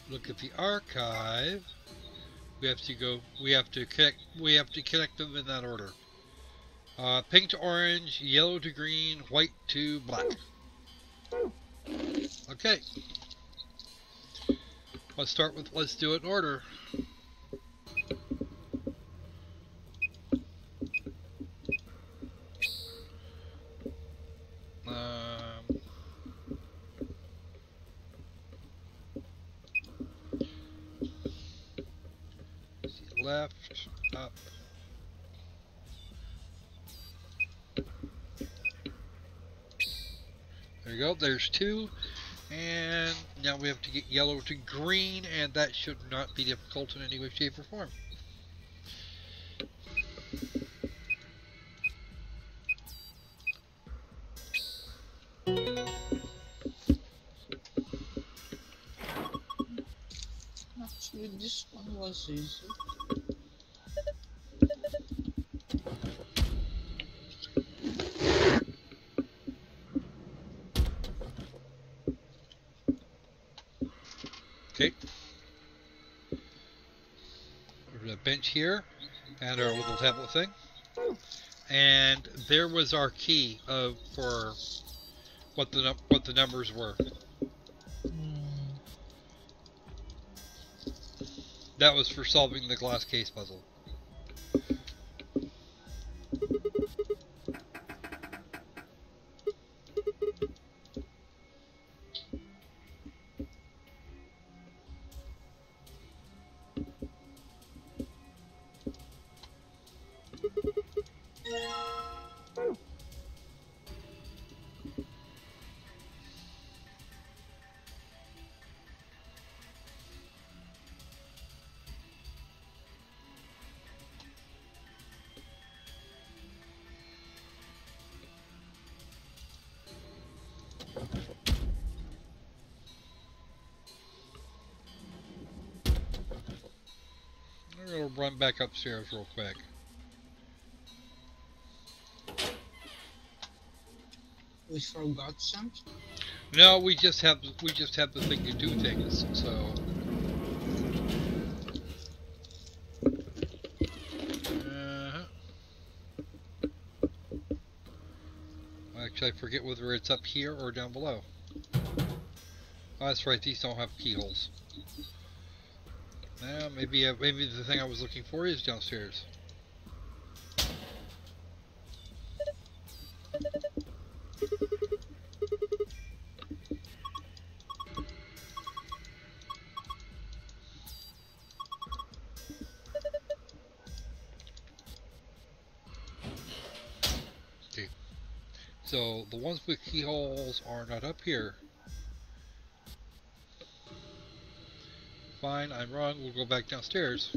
Look at the archive. We have to go. We have to connect them in that order. Pink to orange, yellow to green, white to black. Okay. Let's do it in order. Left, up. There you go, there's 2. And now we have to get yellow to green, and that should not be difficult in any way, shape, or form. Actually, this one was easy. Okay. There's a bench here, and our little tablet thing. And there was our key for what the numbers were. That was for solving the glass case puzzle. I'm gonna run back upstairs real quick. We forgot something. No, we just have the thing to do things. So. Actually, I forget whether it's up here or down below. Oh, that's right. These don't have keyholes. Maybe the thing I was looking for is downstairs. Okay. So the ones with keyholes are not up here. Fine, I'm wrong. We'll go back downstairs.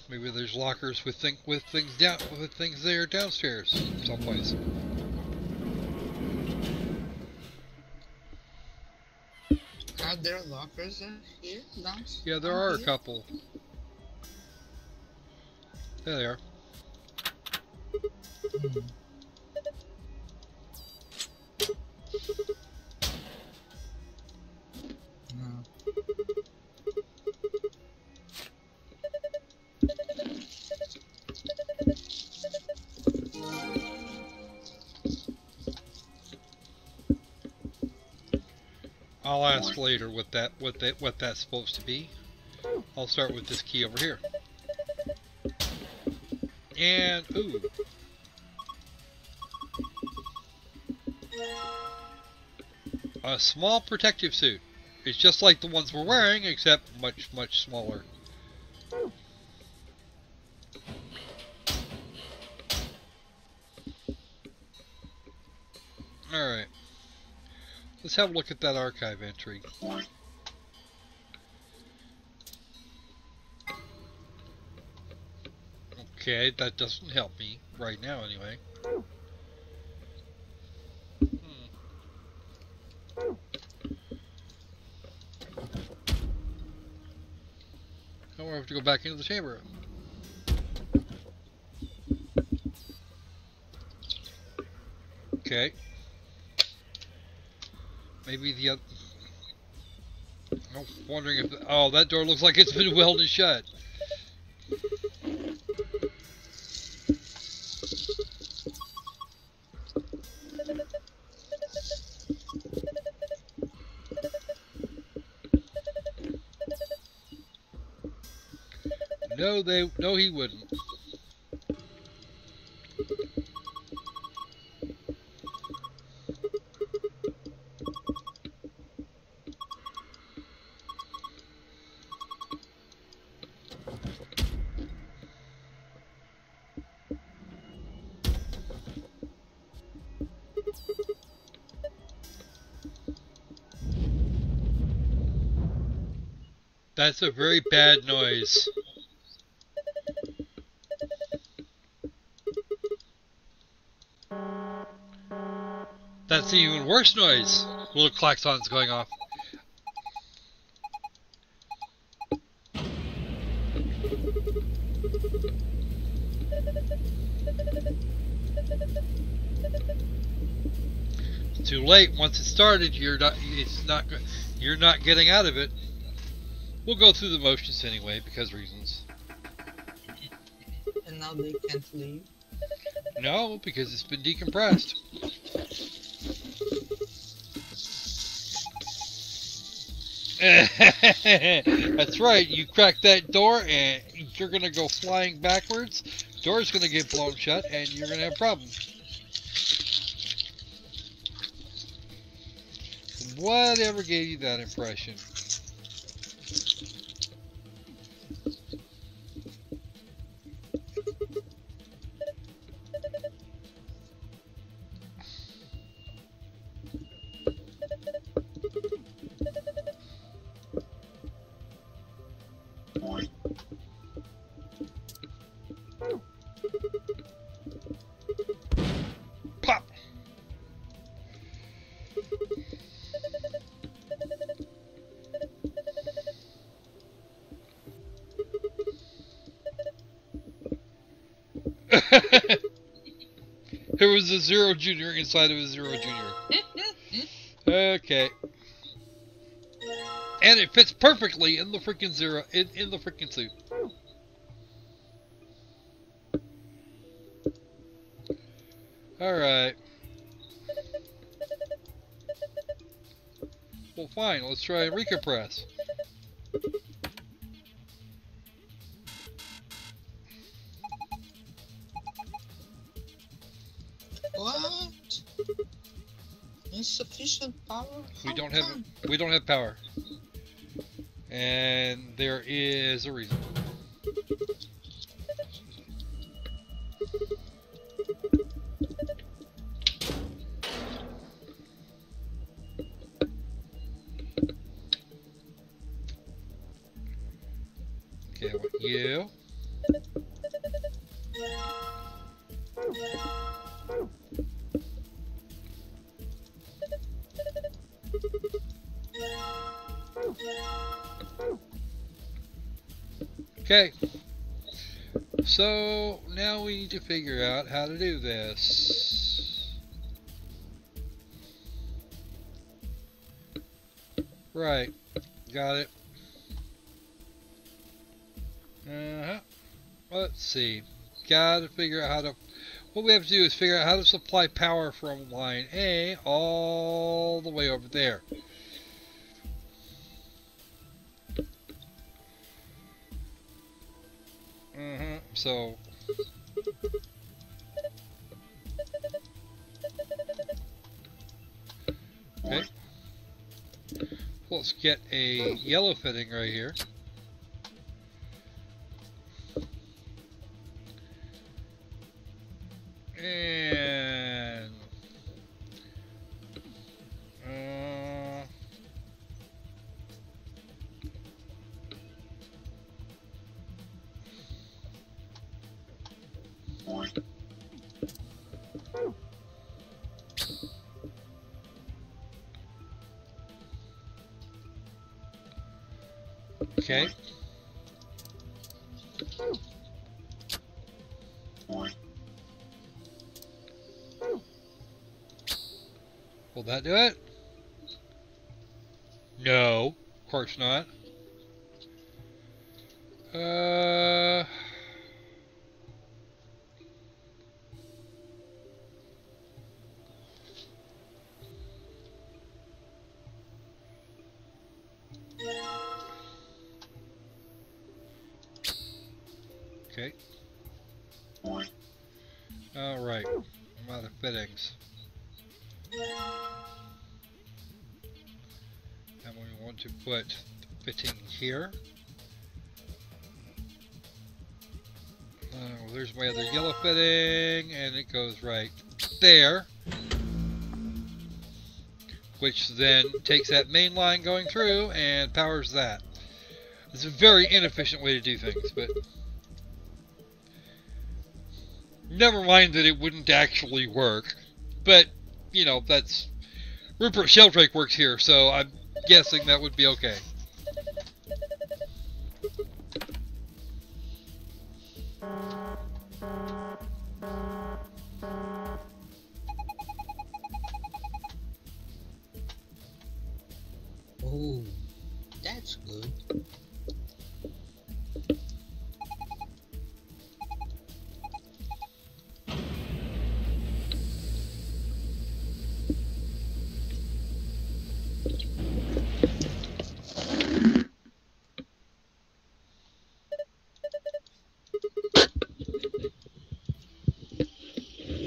Maybe there's lockers with things there downstairs someplace. Are there lockers in here? Downstairs? Yeah, there are a couple. There they are. I'll ask later what that's supposed to be. I'll start with this key over here. And ooh. A small protective suit. It's just like the ones we're wearing, except much, much smaller. Alright. Let's have a look at that archive entry. Okay, that doesn't help me right now anyway. Now we have to go back into the chamber. Okay. Maybe the other... I'm wondering if... Oh, that door looks like it's been welded shut. No, he wouldn't. That's a very bad noise. That's an even worse noise. Little klaxons going off. It's too late. Once it started, you're not getting out of it. We'll go through the motions anyway, because reasons. And now they can't leave? No, because it's been decompressed. That's right. You crack that door, and you're gonna go flying backwards. Door's gonna get blown shut, and you're gonna have problems. Whatever gave you that impression? Pop! There was a Zero Junior inside of a Zero Junior. Okay. And it fits perfectly in the freaking Zero, in the freaking suit. Alright. Well, fine. Let's try recompress. What? Insufficient power? We How don't have come? power. And there is a reason. Okay, I want you. Okay, so now we need to figure out how to do this. Right, got it. Let's see, gotta figure out how to, what we have to do is figure out how to supply power from line A all the way over there. So okay, let's get a yellow fitting right here. And okay. Will that do it? No, of course not. Okay. Alright, I'm out of fittings. And we want to put the fitting here. There's my other yellow fitting, and it goes right there. Which then takes that main line going through and powers that. It's a very inefficient way to do things, but never mind that it wouldn't actually work. But, you know, that's... Rupert Sheldrake works here, so I'm guessing that would be okay. Oh, that's good.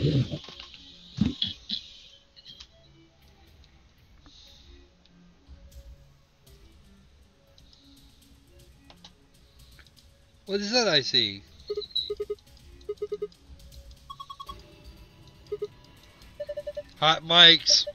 What is that I see? Hot mics.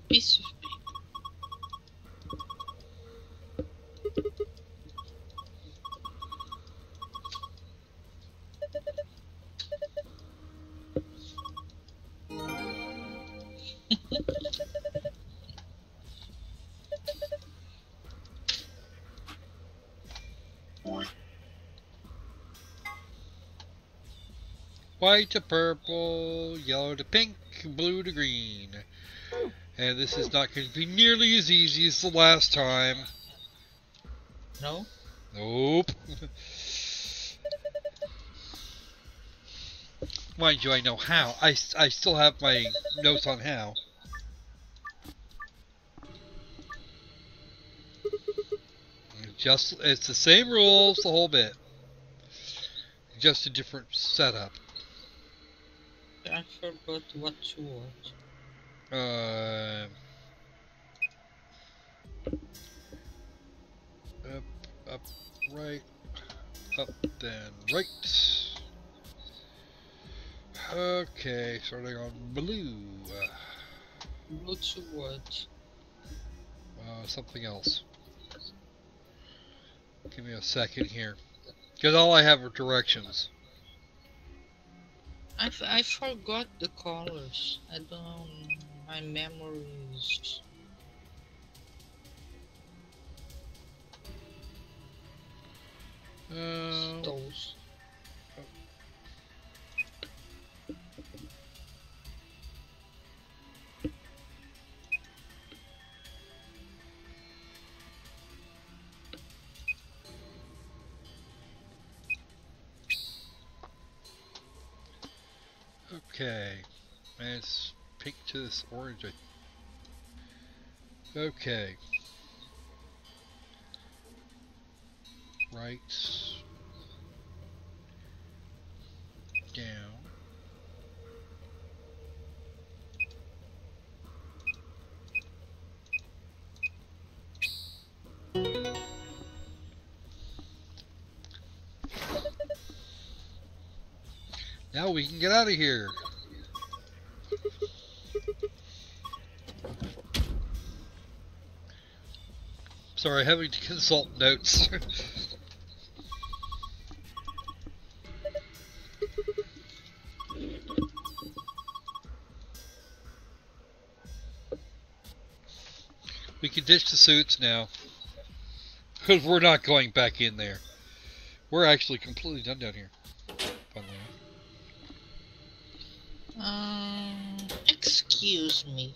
Piece of paper. White to purple, yellow to pink, blue to green. And this is not going to be nearly as easy as the last time. No? Nope. Mind you, I know how. I still have my notes on how. It's the same rules, the whole bit. Just a different setup. I forgot what to watch. Up, right, up, then right. Okay, starting on blue. Blue to what? Something else. Give me a second here. Because all I have are directions. I forgot the colors. I don't. My memory is. Those. Okay, and it's pink to this orange. Okay, right, down, now we can get out of here. Sorry, having to consult notes. We can ditch the suits now. Because we're not going back in there. We're actually completely done down here. Funnily enough. Excuse me.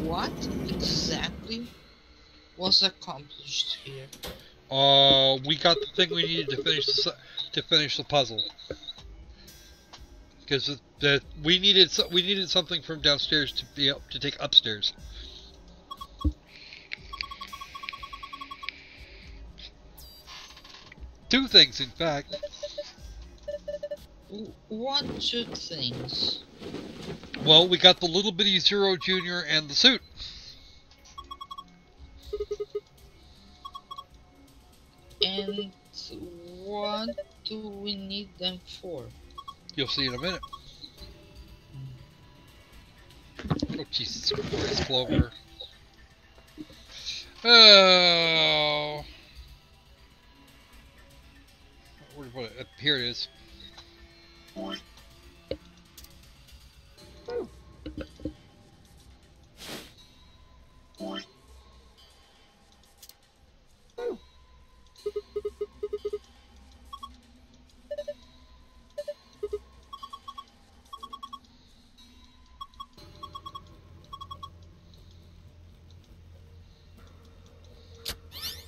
What exactly was accomplished here? We got the thing we needed to finish the puzzle. Because we needed something from downstairs to be able to take upstairs. Two things, in fact. What two things? Well, we got the little bitty Zero Junior and the suit. And what do we need them for? You'll see in a minute. Oh, Jesus Christ, Clover. Oh. Where to put it? Here it is.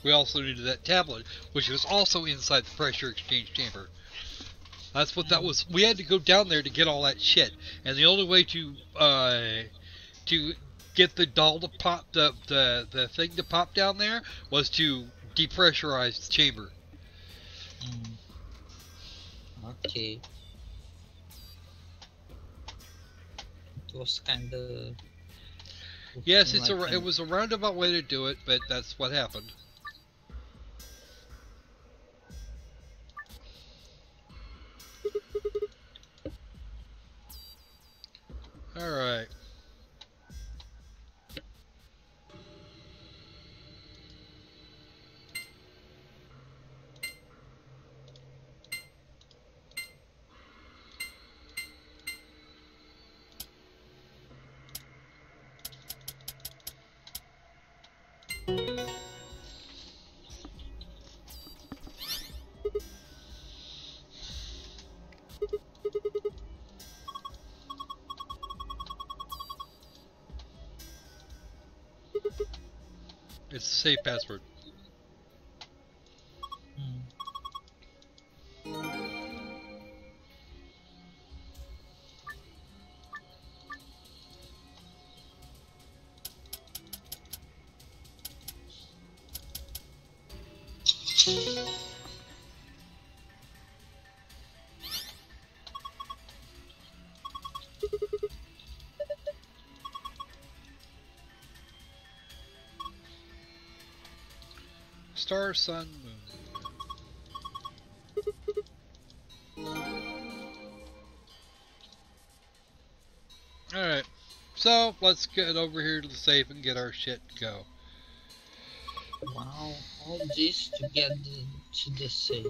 we also needed that tablet, which was also inside the pressure exchange chamber. That's what that was. We had to go down there to get all that shit, and the only way to get the doll to pop, the thing to pop down there, was to depressurize the chamber. Okay. It was kinda... Yes, like it was a roundabout way to do it, but that's what happened. Alright. It's the safe password. Star, sun, moon. Alright, so let's get over here to the safe and get our shit and go. Wow, all this to get to the safe.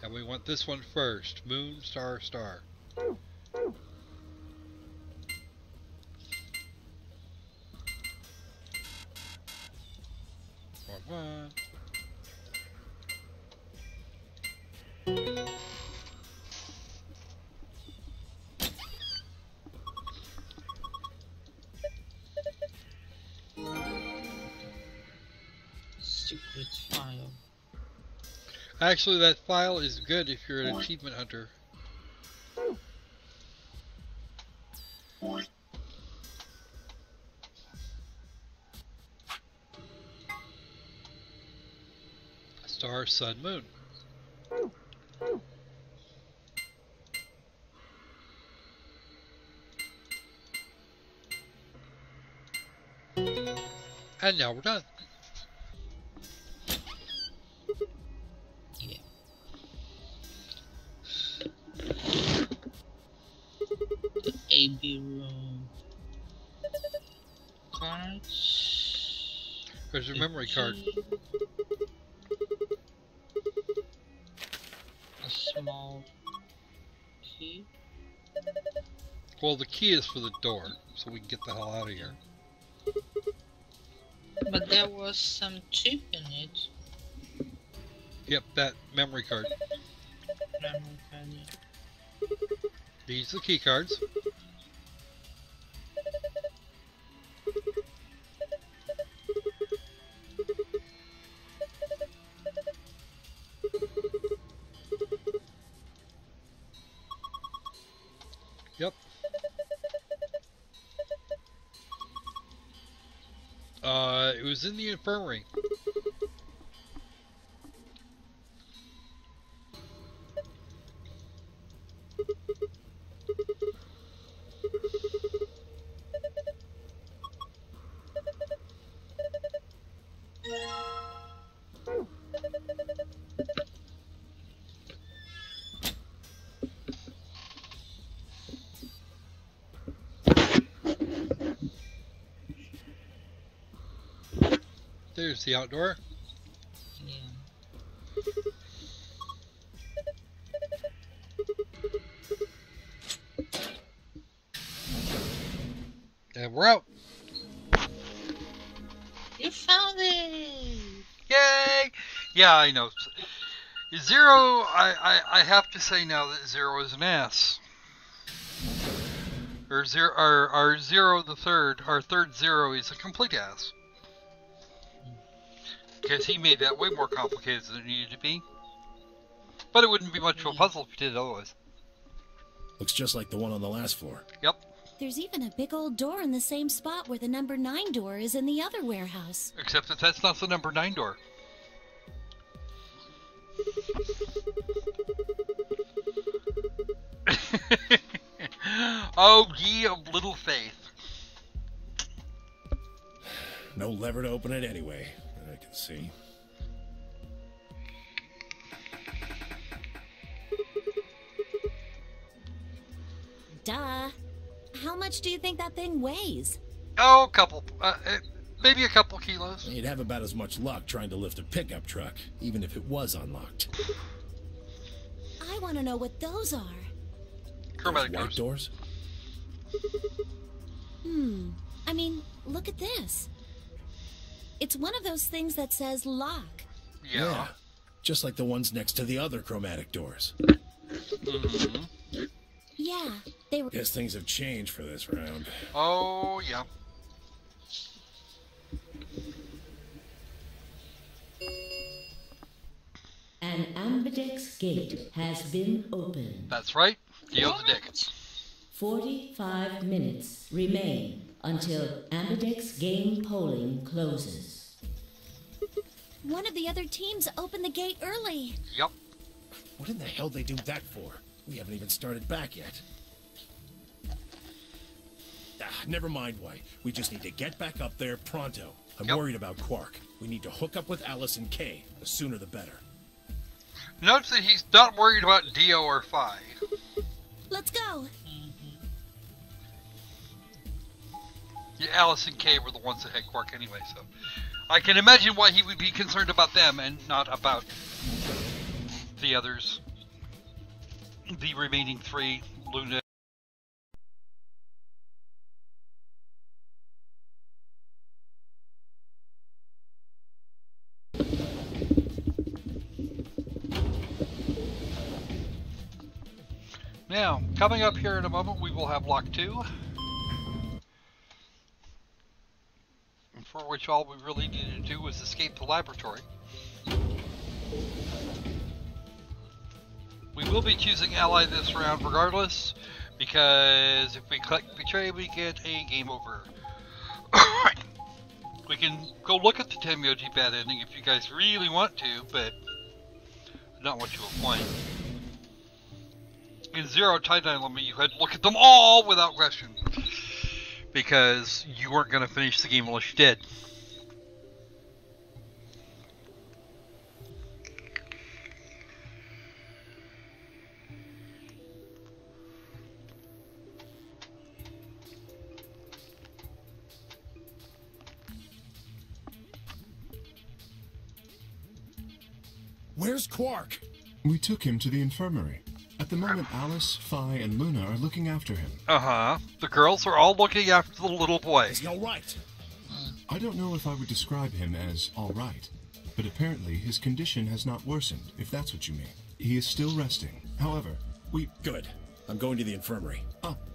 And we want this one first. Moon, star, star. One. Secret file. Actually, that file is good if you're an achievement hunter. Star, sun, moon. And now we're done. Yeah. The AB room. Cards. There's a memory card. A small key. Well, the key is for the door, so we can get the hell out of here. But there was some chip in it. Yep, that memory card. Memory card, yeah. These are the key cards. Yep. It was in the infirmary. There's the outdoor. Yeah. And we're out. You found it! Yay! Yeah, I know. Zero, I have to say now that Zero is an ass. Our zero, the third, our third zero is a complete ass. Because he made that way more complicated than it needed to be. But it wouldn't be much of a puzzle if you did it otherwise. Looks just like the one on the last floor. Yep. There's even a big old door in the same spot where the number 9 door is in the other warehouse. Except that that's not the number 9 door. Oh, ye of little faith. No lever to open it anyway, I can see. Duh. How much do you think that thing weighs? Oh, a couple. Maybe a couple kilos. You'd have about as much luck trying to lift a pickup truck, even if it was unlocked. I want to know what those are. Chromatic White doors? I mean, look at this. It's one of those things that says lock. Yeah. Just like the ones next to the other chromatic doors. Mm-hmm. Yeah, they were... Guess things have changed for this round. Oh, yeah. An ambidex gate has been opened. That's right. Deal the dick. 45 minutes remain until ambidex game polling closes. One of the other teams opened the gate early. Yep. What in the hell they do that for? We haven't even started back yet. Never mind why. We just need to get back up there pronto. I'm worried about Quark. We need to hook up with Alice and Kay. The sooner the better. Notice that he's not worried about Dio or Phi. Let's go. Yeah, Alice and Kay were the ones that had Quark anyway, so I can imagine why he would be concerned about them and not about the others. The remaining 3, Luna. Now, coming up here in a moment, we will have Lock 2. For which all we really needed to do was escape the laboratory. We will be choosing Ally this round regardless, because if we click Betray, we get a game over. We can go look at the Tenmyouji bad ending if you guys really want to, but not want to a point. In Zero Tie-Dye Limit, you had to look at them all without question, because you weren't going to finish the game unless you did. Where's Quark? We took him to the infirmary. At the moment, Alice, Phi, and Luna are looking after him. Uh-huh. The girls are all looking after the little boy. Is he all right? I don't know if I would describe him as all right, but apparently his condition has not worsened, if that's what you mean. He is still resting. However, we... Good. I'm going to the infirmary.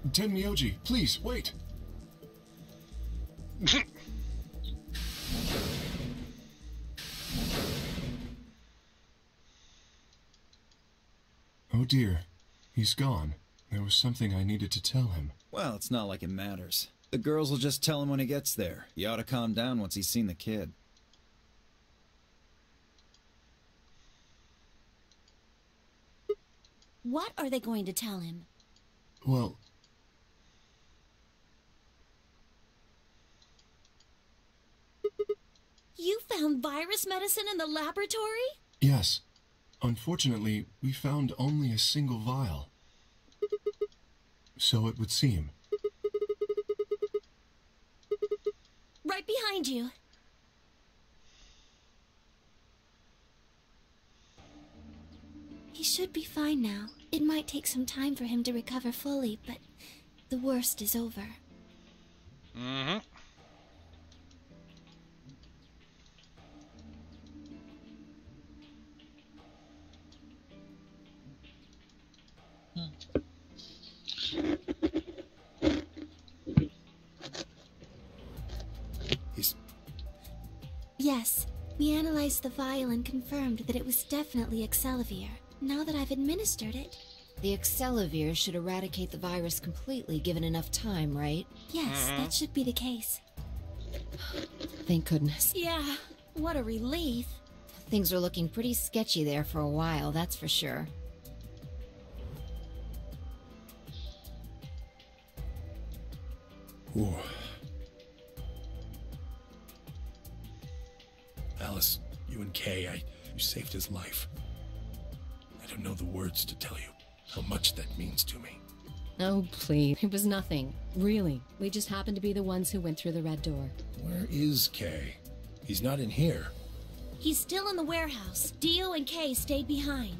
Tenmyouji, please, wait! Oh dear, he's gone. There was something I needed to tell him. Well, it's not like it matters. The girls will just tell him when he gets there. He ought to calm down once he's seen the kid. What are they going to tell him? Well... You found virus medicine in the laboratory? Yes. Unfortunately, we found only a single vial. So it would seem. Right behind you. He should be fine now. It might take some time for him to recover fully, but the worst is over. Mm-hmm. Yes. We analyzed the vial and confirmed that it was definitely Excelavir. Now that I've administered it... The Excelavir should eradicate the virus completely, given enough time, right? Yes, that should be the case. Thank goodness. Yeah, what a relief. Things are looking pretty sketchy there for a while, that's for sure. Ooh. Alice, you and Kay, you saved his life. I don't know the words to tell you how much that means to me. Oh, please. It was nothing. Really. We just happened to be the ones who went through the red door. Where is Kay? He's not in here. He's still in the warehouse. Dio and Kay stayed behind.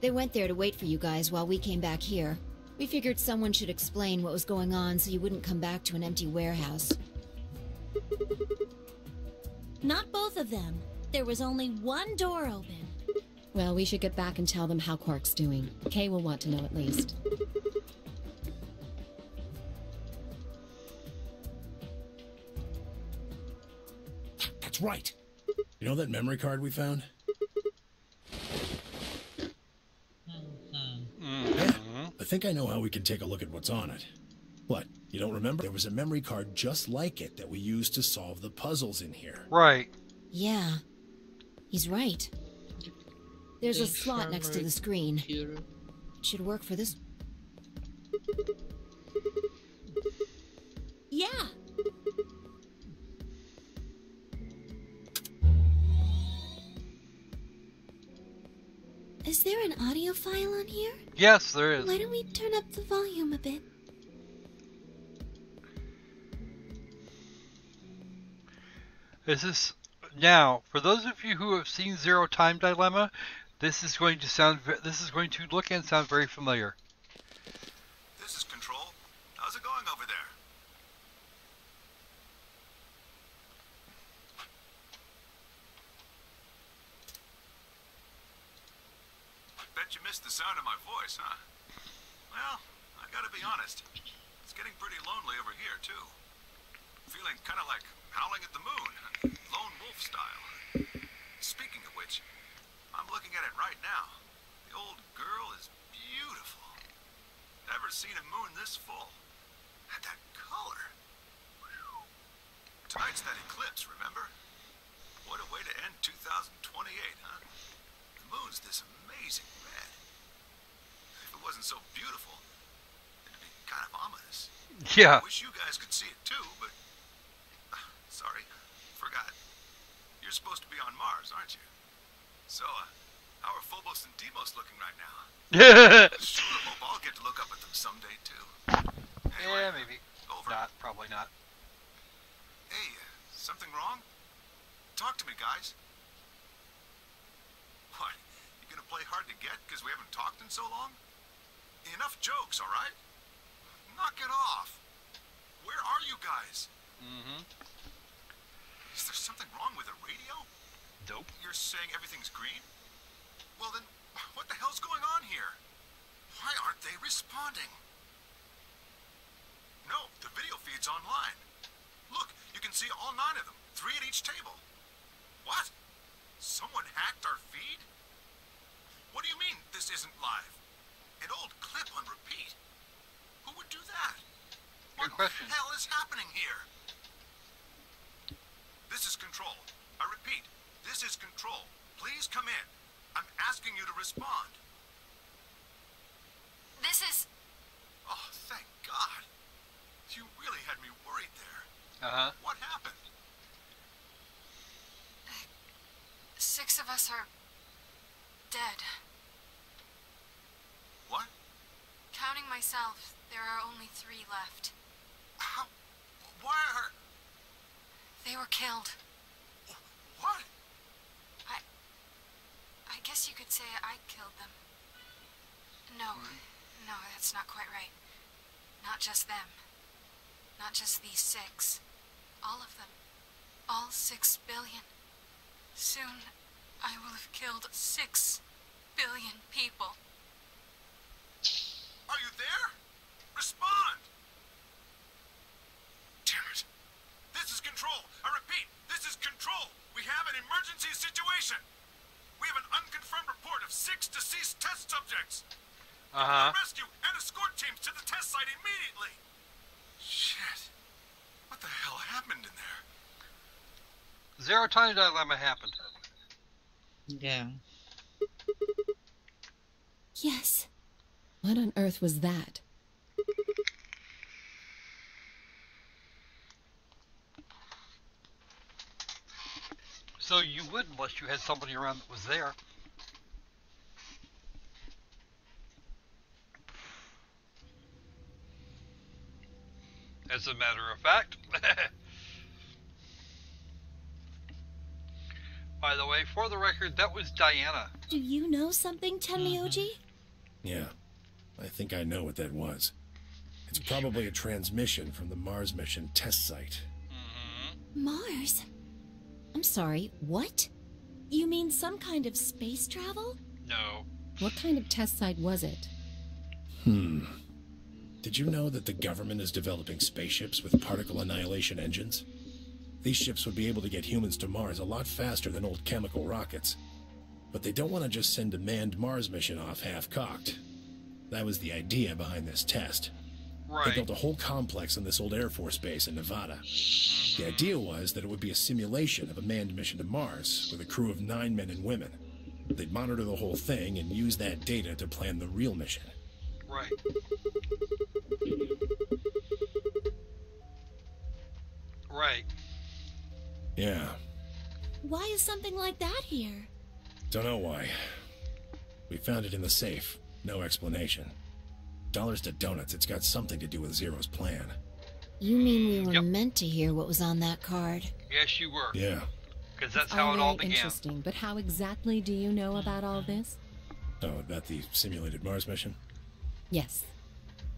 They went there to wait for you guys while we came back here. We figured someone should explain what was going on so you wouldn't come back to an empty warehouse. Not both of them. There was only one door open. Well, we should get back and tell them how Quark's doing. Kay will want to know at least. That's right. You know that memory card we found? Yeah, I think I know how we can take a look at what's on it. What, you don't remember? There was a memory card just like it that we used to solve the puzzles in here. Right. Yeah, he's right. There's a slot next to the screen. Computer. It should work for this. Yeah. Is there an audio file on here? Yes, there is. Why don't we turn up the volume a bit? This is now for those of you who have seen Zero Time Dilemma. This is going to look and sound very familiar. This is Control. How's it going over there? Bet you missed the sound of my voice, huh? Well, I gotta be honest. It's getting pretty lonely over here, too. Feeling kind of like howling at the moon, lone wolf style. Speaking of which, I'm looking at it right now. The old girl is beautiful. Never seen a moon this full. And that color. Tonight's that eclipse, remember? What a way to end 2028, huh? The moon's this amazing red. If it wasn't so beautiful, it'd be kind of ominous. Yeah. I wish you guys could see it too, but... sorry, forgot. You're supposed to be on Mars, aren't you? So, how are Phobos and Deimos looking right now? Sure hope I'll get to look up at them someday, too. Anyway, Yeah, maybe. over. Not, probably not. Hey, something wrong? Talk to me, guys. What, you gonna play hard to get because we haven't talked in so long? Enough jokes, alright? Knock it off. Where are you guys? Mm-hmm. Is there something wrong with the radio? Dope. You're saying everything's green? Well then, what the hell's going on here? Why aren't they responding? No, the video feed's online. Look, you can see all 9 of them, 3 at each table. What? Someone hacked our feed? What do you mean this isn't live? An old clip on repeat? Who would do that? Good What question. the hell is happening here? This is Control. I repeat, this is Control. Please come in. I'm asking you to respond. This is... Oh, thank God. You really had me worried there. Uh-huh. What happened? 6 of us are... dead. What? Counting myself, there are only 3 left. How? Why are... They were killed. What? I guess you could say I killed them. No, that's not quite right. Not just them. Not just these 6. All of them. All 6 billion. Soon, I will have killed 6 billion people. Are you there? Respond! Damn it. This is Control. I repeat, this is Control. We have an emergency situation. We have an unconfirmed report of 6 deceased test subjects. Rescue and escort teams to the test site immediately. Shit. What the hell happened in there? Zero time dilemma happened. Yeah. Yes. What on earth was that? So you would unless you had somebody around that was there. As a matter of fact. By the way, for the record, that was Diana. Do you know something, Tenmyouji? Yeah, I think I know what that was. It's probably a transmission from the Mars mission test site. Mars? I'm sorry, what? You mean some kind of space travel? No. What kind of test site was it? Did you know that the government is developing spaceships with particle annihilation engines? These ships would be able to get humans to Mars a lot faster than old chemical rockets. But they don't want to just send a manned Mars mission off half-cocked. That was the idea behind this test. Right. They built a whole complex on this old Air Force base in Nevada. The idea was that it would be a simulation of a manned mission to Mars with a crew of 9 men and women. They'd monitor the whole thing and use that data to plan the real mission. Right. Right. Yeah. Why is something like that here? Don't know why. We found it in the safe. No explanation. Dollars to donuts, it's got something to do with Zero's plan. You mean we were Yep. meant to hear what was on that card? Yes, you were. Yeah. Because that's how it all very began. Interesting, but how exactly do you know about all this? Oh, about the simulated Mars mission? Yes.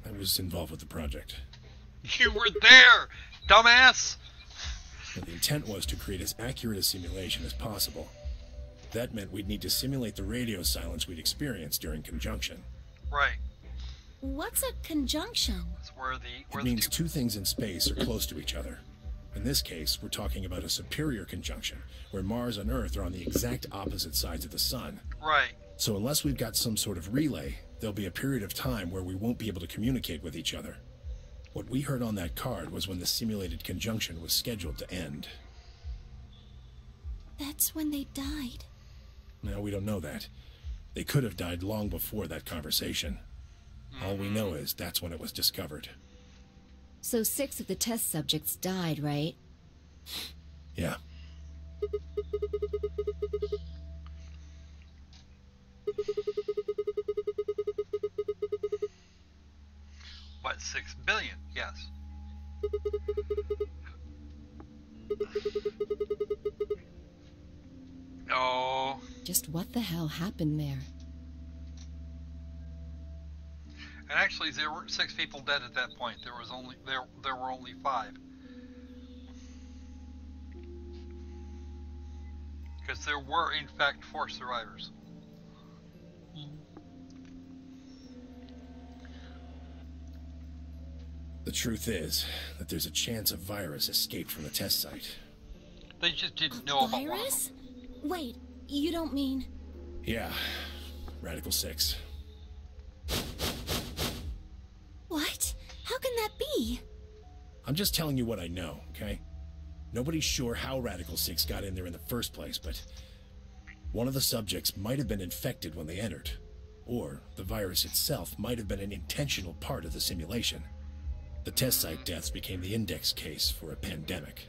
I was involved with the project. You were there, dumbass! The intent was to create as accurate a simulation as possible. That meant we'd need to simulate the radio silence we'd experienced during conjunction. Right. What's a conjunction? That's where It means two things in space are close to each other. In this case, we're talking about a superior conjunction, where Mars and Earth are on the exact opposite sides of the Sun. Right. So unless we've got some sort of relay, there'll be a period of time where we won't be able to communicate with each other. What we heard on that card was when the simulated conjunction was scheduled to end. That's when they died. No, we don't know that. They could have died long before that conversation. All we know is that's when it was discovered. So 6 of the test subjects died, right? Yeah. What, 6 billion? Yes. Oh. Just what the hell happened there? And actually, there weren't 6 people dead at that point. There were only 5. Because there were, in fact, 4 survivors. The truth is that there's a chance a virus escaped from the test site. They just didn't know about one of them. Virus? Wait, you don't mean... Yeah, Radical 6. What? How can that be? I'm just telling you what I know, okay? Nobody's sure how Radical 6 got in there in the first place, but one of the subjects might have been infected when they entered. Or the virus itself might have been an intentional part of the simulation. The test site deaths became the index case for a pandemic.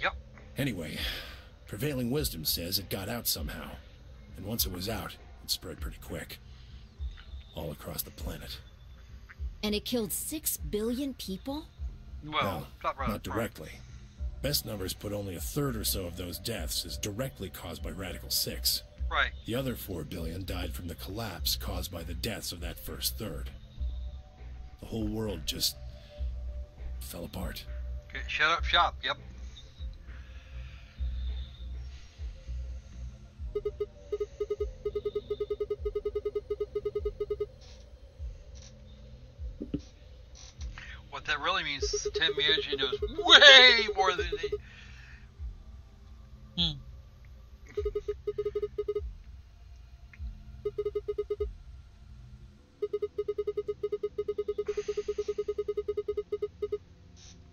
Yep. Anyway, prevailing wisdom says it got out somehow. And once it was out, it spread pretty quick. All across the planet. And it killed 6 billion people? Well, not directly. Best numbers put only a third or so of those deaths as directly caused by Radical 6. Right. The other 4 billion died from the collapse caused by the deaths of that first third. The whole world just fell apart. Okay, shut up shop, yep. What that really means means Tenmyouji knows way more than he.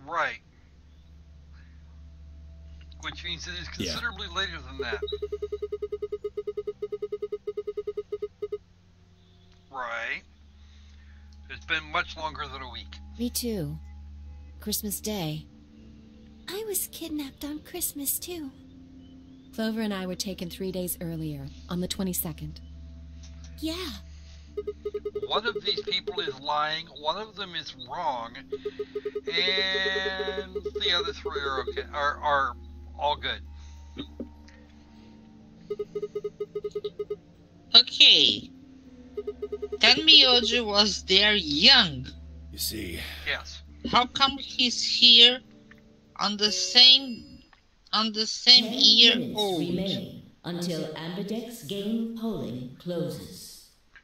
Right. Which means it is considerably later than that. Right. It's been much longer than a week. Me too. Christmas Day. I was kidnapped on Christmas, too. Clover and I were taken 3 days earlier, on the 22nd. Yeah. One of these people is lying, one of them is wrong, and the other three are okay, are all good. Okay. Tenmyouji was there young. You see... Yes. How come he's here on the same 10 year minutes old? remain until Ambidex game polling closes.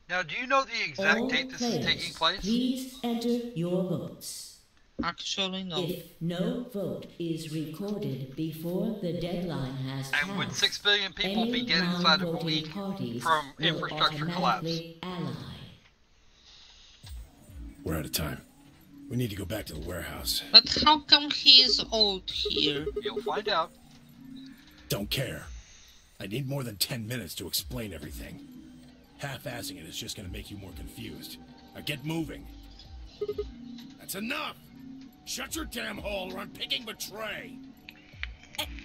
Now, do you know the exact All date this players, is taking place? please enter your votes. Actually, no. If no vote is recorded before the deadline has passed, And would 6 billion people any be dead inside of a non-voting week parties from will infrastructure collapse? automatically ally. We're out of time. We need to go back to the warehouse. But how come he's old here? You'll find out. Don't care. I need more than 10 minutes to explain everything. Half-assing it is just gonna make you more confused. Now get moving. That's enough! Shut your damn hole or I'm picking Betray!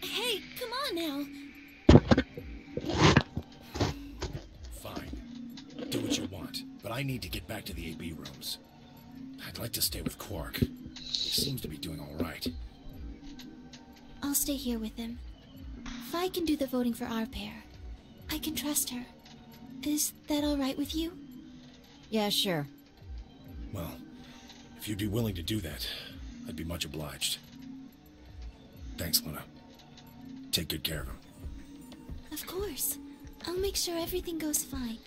Hey, come on now. Fine. Do what you want, but I need to get back to the AB rooms. I'd like to stay with Quark. He seems to be doing all right. I'll stay here with him. Vi can do the voting for our pair. I can trust her. Is that all right with you? Yeah, sure. Well, if you'd be willing to do that, I'd be much obliged. Thanks, Luna. Take good care of him. Of course. I'll make sure everything goes fine.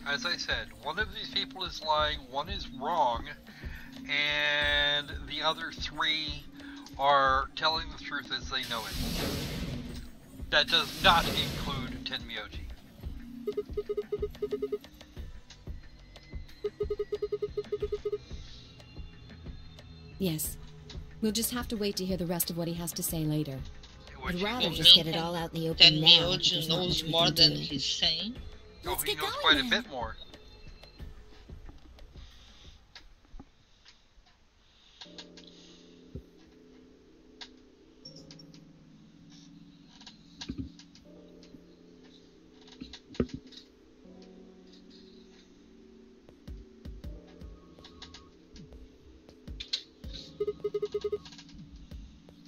As I said, one of these people is lying, one is wrong, and the other three are telling the truth as they know it. That does not include Tenmyouji. Yes. We'll just have to wait to hear the rest of what he has to say later. Which I'd rather he- just get it all out in the open now. Tenmyouji There's not knows much we more can than do. he's saying. Oh, Let's he get knows going quite a then. bit more.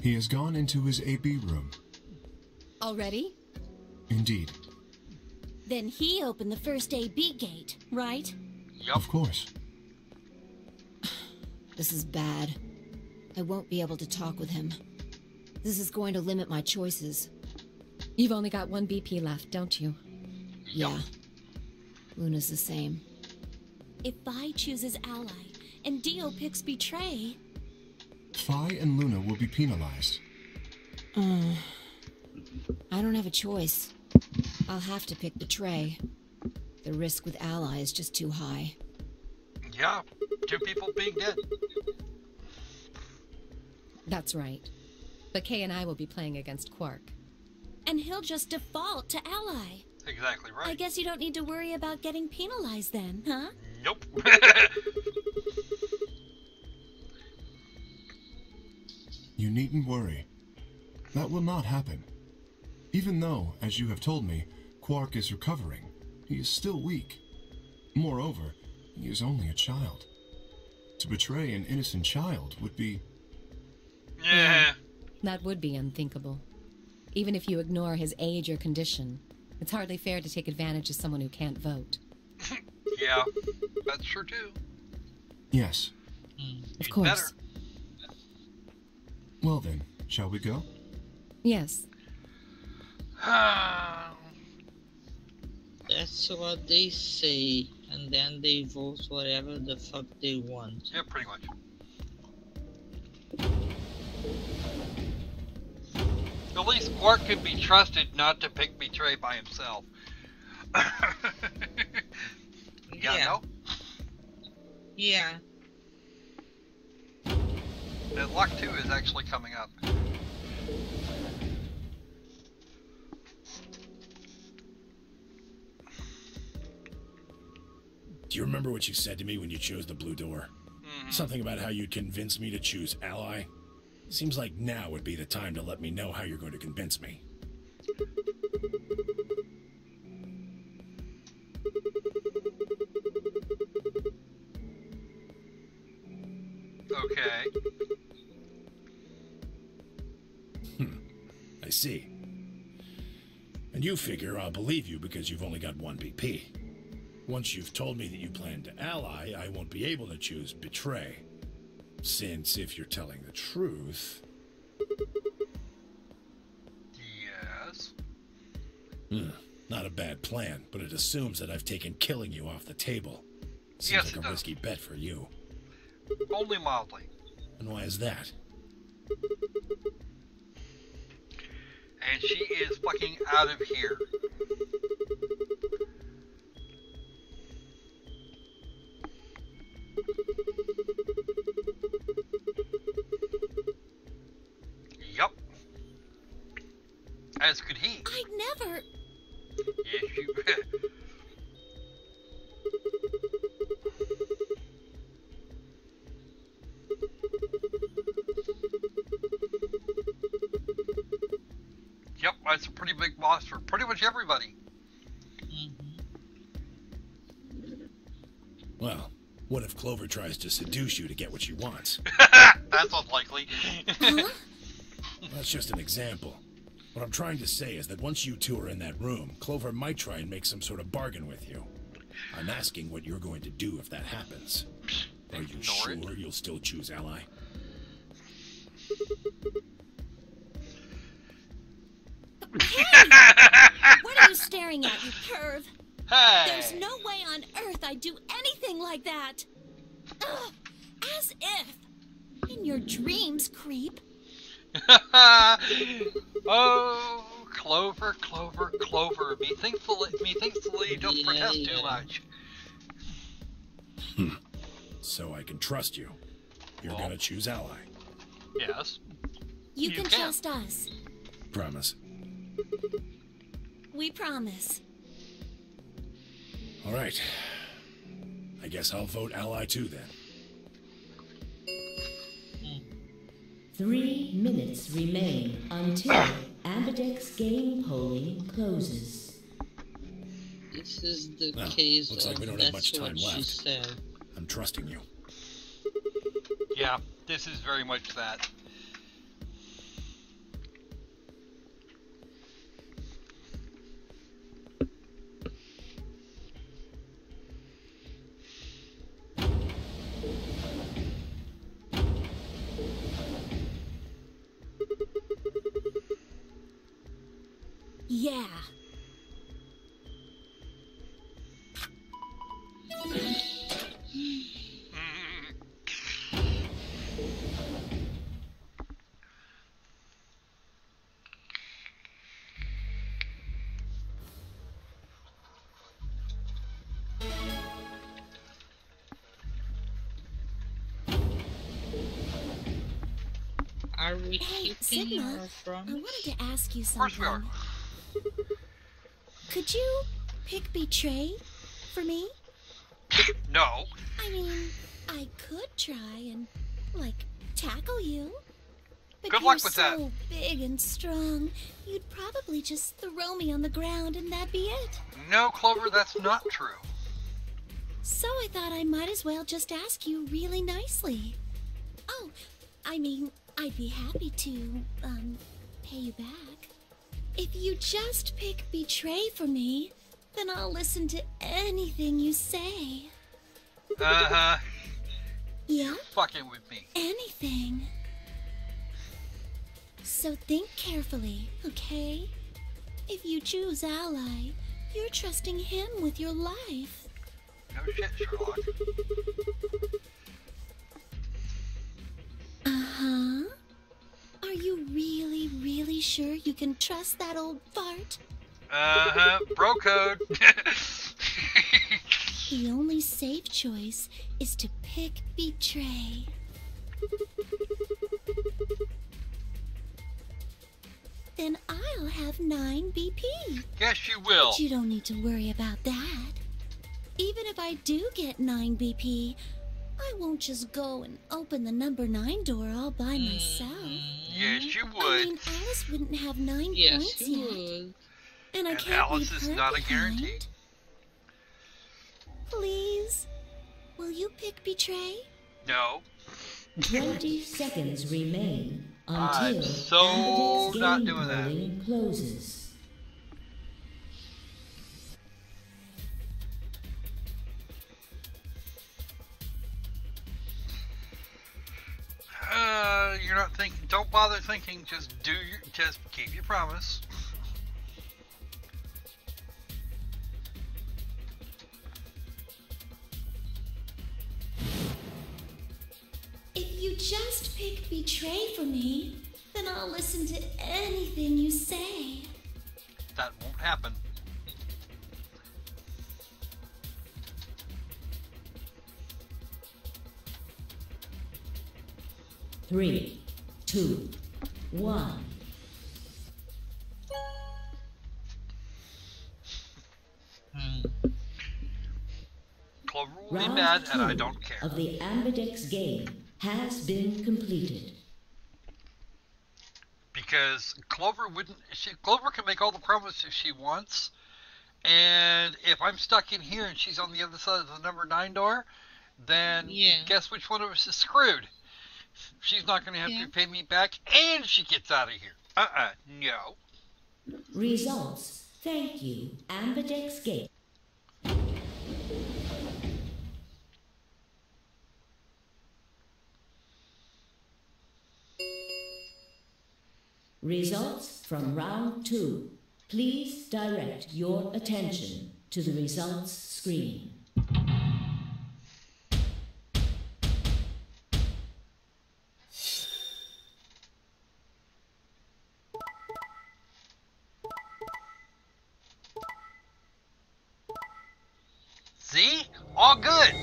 He has gone into his AB room. Already? Indeed. Then he opened the first AB gate, right? Yup. Of course. This is bad. I won't be able to talk with him. This is going to limit my choices. You've only got one BP left, don't you? Yeah. Luna's the same. If Vi chooses ally and Dio picks betray, Phi and Luna will be penalized. I don't have a choice. I'll have to pick Betray. The risk with Ally is just too high. Yeah, 2 people being dead. That's right. But Kay and I will be playing against Quark. and he'll just default to ally. Exactly right. I guess you don't need to worry about getting penalized then, huh? Nope. You needn't worry. That will not happen. Even though, as you have told me, Quark is recovering, he is still weak. Moreover, he is only a child. To betray an innocent child would be... Yeah. That would be unthinkable. Even if you ignore his age or condition, it's hardly fair to take advantage of someone who can't vote. Yeah, that's true too. Yes. Of course. Better. Well then, shall we go? Yes. That's what they say, and then they vote whatever the fuck they want. Yeah, pretty much. At least Quark could be trusted not to pick Betray by himself. Yeah. No? Yeah. And Lock 2 is actually coming up. Do you remember what you said to me when you chose the blue door? Something about how you'd convince me to choose Ally? Seems like now would be the time to let me know how you're going to convince me. Okay. I see. And you figure I'll believe you because you've only got one BP. Once you've told me that you plan to ally, I won't be able to choose Betray. Since, if you're telling the truth... Yes? Not a bad plan, but it assumes that I've taken killing you off the table. Seems Yes, like it a does. risky bet for you. Only mildly. And why is that? And she is fucking out of here. Yup. As could he. I'd never... Yes, you... Yep, that's a pretty big loss for pretty much everybody. Well, what if Clover tries to seduce you to get what she wants? That's unlikely. That's just an example. What I'm trying to say is that once you two are in that room, Clover might try and make some sort of bargain with you. I'm asking what you're going to do if that happens. Are you sure you'll still choose Ally? Hey! What are you staring at, you perv? Hey! There's no way on earth I'd do anything like that! Ugh, as if! In your dreams, creep. Oh, Clover, Clover, Clover. Methinks the lady don't protest too much. So I can trust you. You're gonna choose Ally. Yes. You can trust us. Promise. We promise. All right. I guess I'll vote Ally too then. 3 minutes remain until Ambidex game polling closes. This is the Well, case looks like of we don't have that's much time what she left. said. I'm trusting you. Yeah, this is very much that. Yeah. Are we Hey, keeping Sigma, our I promise? wanted to ask you Of course we are. something. Could you pick Betray for me? No. I mean, I could try and, like, tackle you. But Good you're luck with that. so big and strong, you'd probably just throw me on the ground and that'd be it. No, Clover, that's not true. So I thought I might as well just ask you really nicely. Oh, I mean, I'd be happy to, pay you back. If you just pick Betray for me, then I'll listen to anything you say. Uh-huh. Yeah? Fucking with me. Anything. So think carefully, okay? If you choose Ally, you're trusting him with your life. No shit, Sherlock. Uh-huh. Are you really, really sure you can trust that old fart? Bro code. The only safe choice is to pick betray. Then I'll have 9 BP. Yes, you will. But you don't need to worry about that. Even if I do get 9 BP, I won't just go and open the number 9 door all by myself. Yes, you would. I mean, Alice wouldn't have 9 points you yet. would. And I And can't Alice leave is her not a behind. guarantee. Please, will you pick betray? No. 20 seconds remain until I'm so Ambidex's not game doing that. polling closes. You're not thinking. Don't bother thinking. Just just keep your promise. If you just pick betray for me, then I'll listen to anything you say. That won't happen. Three, two, one. Clover will be Round mad, and I 2 don't care. of the Ambidex game has been completed. Because Clover wouldn't. Clover can make all the promises she wants, and if I'm stuck in here and she's on the other side of the number 9 door, then guess which one of us is screwed? She's not going to have to pay me back, and she gets out of here. No. Results. Thank you, Ambidex game. Results from round 2. Please direct your attention to the results screen. See? All good.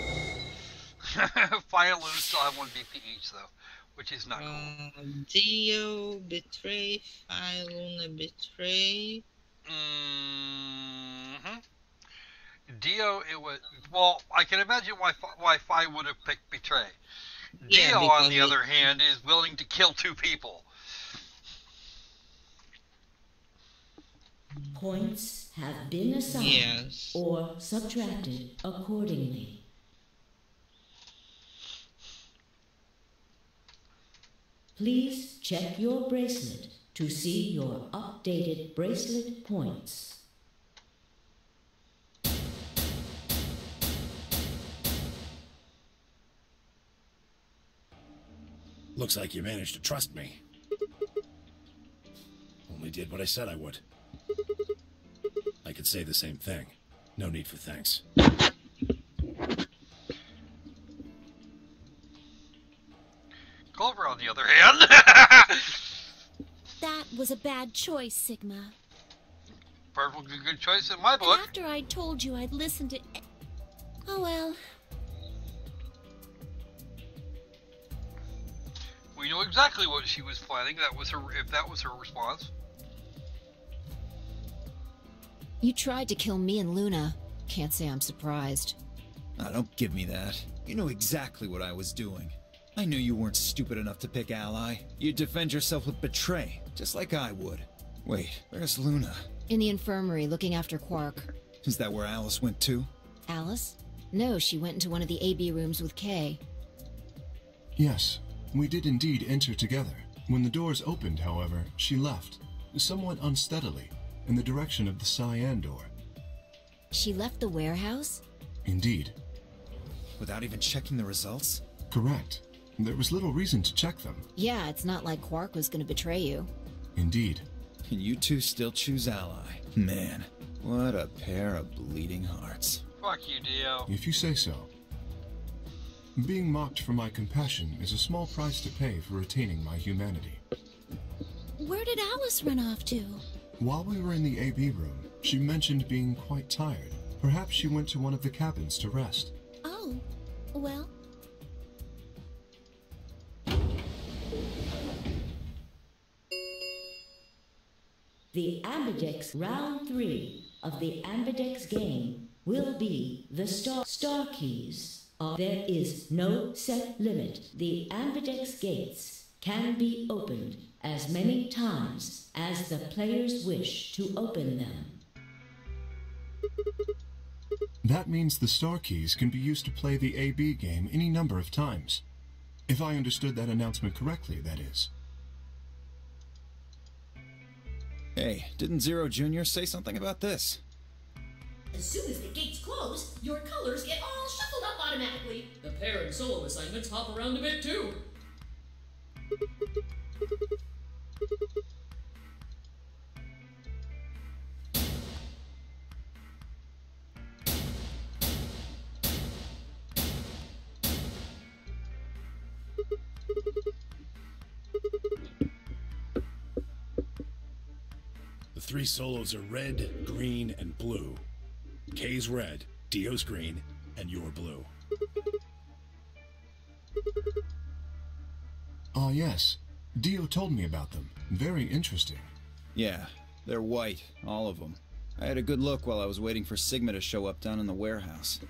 Fire and Luna still have 1 BP each, though, which is not cool. Dio, betray, Fire, Luna, betray. Dio, it was. Well, I can imagine why Fi would have picked betray. Yeah, Dio, because on the other hand, is willing to kill 2 people. Points have been assigned or subtracted accordingly. Please check your bracelet to see your updated bracelet points. Looks like you managed to trust me. Only did what I said I would. I could say the same thing. No need for thanks. Clover, on the other hand. That was a bad choice, Sigma. Perfectly good choice in my And book. after I told you I'd listen to... Oh well. We know exactly what she was planning. That was her. If that was her response. You tried to kill me and Luna. Can't say I'm surprised. Oh, don't give me that. You know exactly what I was doing. I knew you weren't stupid enough to pick Ally. You'd defend yourself with betray, just like I would. Wait, where's Luna? In the infirmary, looking after Quark. Is that where Alice went too? Alice? No, she went into one of the AB rooms with Kay. Yes, we did indeed enter together. When the doors opened, however, she left, somewhat unsteadily, in the direction of the cyan door. She left the warehouse? Indeed. Without even checking the results? Correct. There was little reason to check them. Yeah, it's not like Quark was gonna betray you. Indeed. And you two still choose Ally. Man, what a pair of bleeding hearts. Fuck you, Dio. If you say so. Being mocked for my compassion is a small price to pay for retaining my humanity. Where did Alice run off to? While we were in the AB room, she mentioned being quite tired. Perhaps she went to one of the cabins to rest. Oh, well. The Ambidex Round 3 of the Ambidex game will be the star keys. There is no set limit. The Ambidex gates can be opened as many times as the players wish to open them. That means the star keys can be used to play the AB game any number of times. If I understood that announcement correctly, that is. Hey, didn't Zero Jr. say something about this? As soon as the gates close, your colors get all shuffled up automatically. The pair and solo assignments hop around a bit too. The three solos are red, green, and blue. K's red, Dio's green, and you're blue. Ah, yes. Dio told me about them. Very interesting. Yeah, they're white, all of them. I had a good look while I was waiting for Sigma to show up down in the warehouse.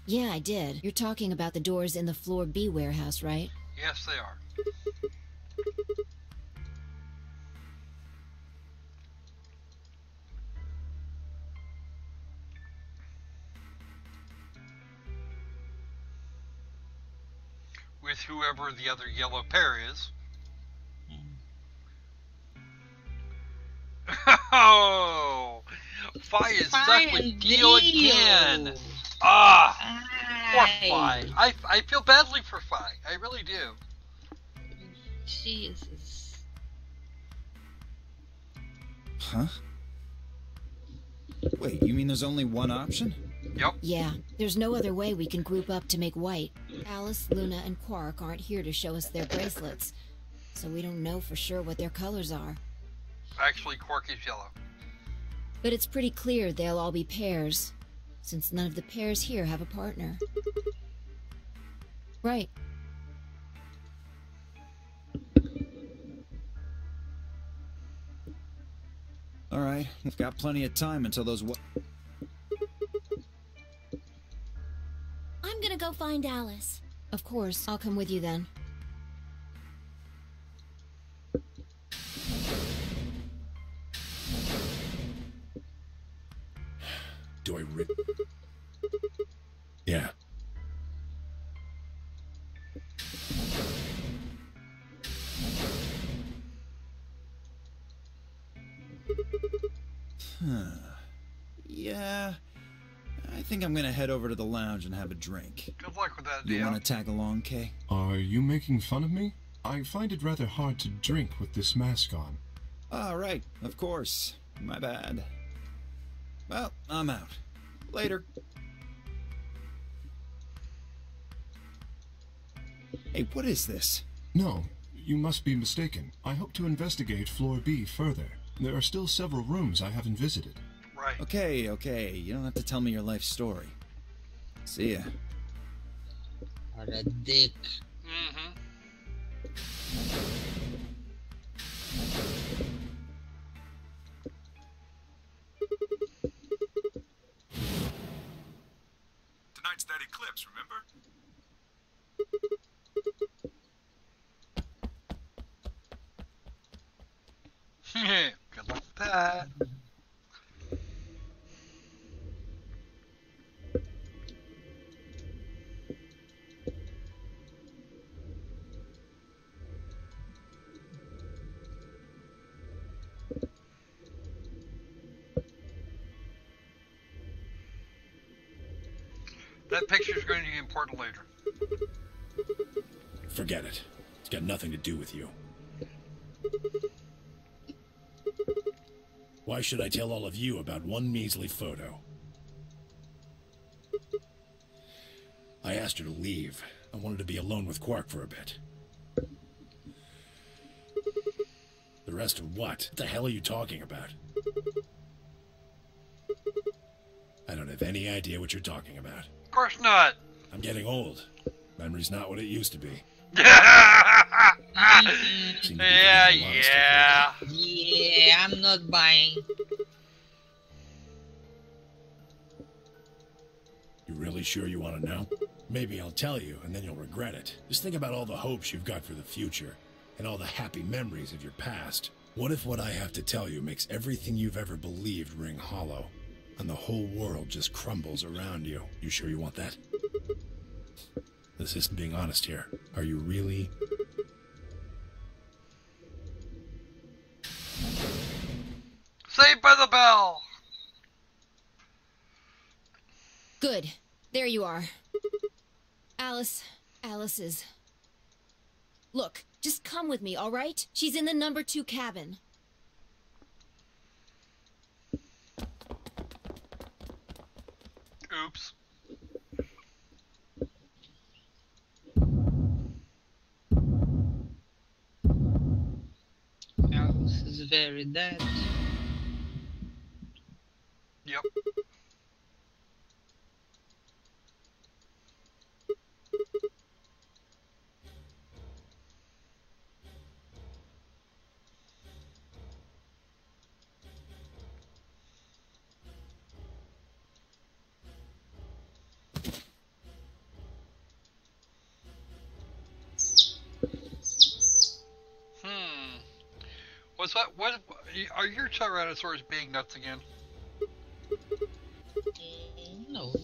Yeah, I did. You're talking about the doors in the Floor B warehouse, right? Yes, they are. With whoever the other yellow pair is. Oh! Fi is stuck with Dio again! Ah! Poor Fi. I feel badly for Fi. I really do. Jesus. Huh? Wait, you mean there's only one option? Yep. Yeah, there's no other way we can group up to make white. Alice, Luna, and Quark aren't here to show us their bracelets, so we don't know for sure what their colors are. Actually, Quark is yellow. But it's pretty clear they'll all be pairs, since none of the pairs here have a partner. Right. Alright, we've got plenty of time until those I'm gonna go find Alice. Of course, I'll come with you then. Do I Yeah. Yeah, I think I'm gonna head over to the lounge and have a drink. Good luck with that, You Dio. wanna tag along, Kay? Are you making fun of me? I find it rather hard to drink with this mask on. Ah, right, of course. My bad. Well, I'm out. Later. Hey, what is this? No, you must be mistaken. I hope to investigate Floor B further. There are still several rooms I haven't visited. Right. Okay, you don't have to tell me your life story. See ya. What a dick. Mm-hmm. Tonight's that eclipse, remember? Good luck with that. That picture's going to be important later. Forget it. It's got nothing to do with you. Why should I tell all of you about one measly photo? I asked her to leave. I wanted to be alone with Quark for a bit. arrest of what? What the hell are you talking about? I don't have any idea what you're talking about. Of course not. I'm getting old. Memory's not what it used to be. Seem to be Yeah, getting a lot of stuff yeah. Yeah, I'm not buying. You really sure you want to know? Maybe I'll tell you, and then you'll regret it. Just think about all the hopes you've got for the future, and all the happy memories of your past. What if what I have to tell you makes everything you've ever believed ring hollow, and the whole world just crumbles around you? You sure you want that? This isn't being honest here. Are you really? Saved by the bell. Good. There you are. Alice is... Look, just come with me, all right? She's in the number 2 cabin. Oops. Alice is very dead. Yep. What's that? What are your Tyrannosaurs being nuts again? No,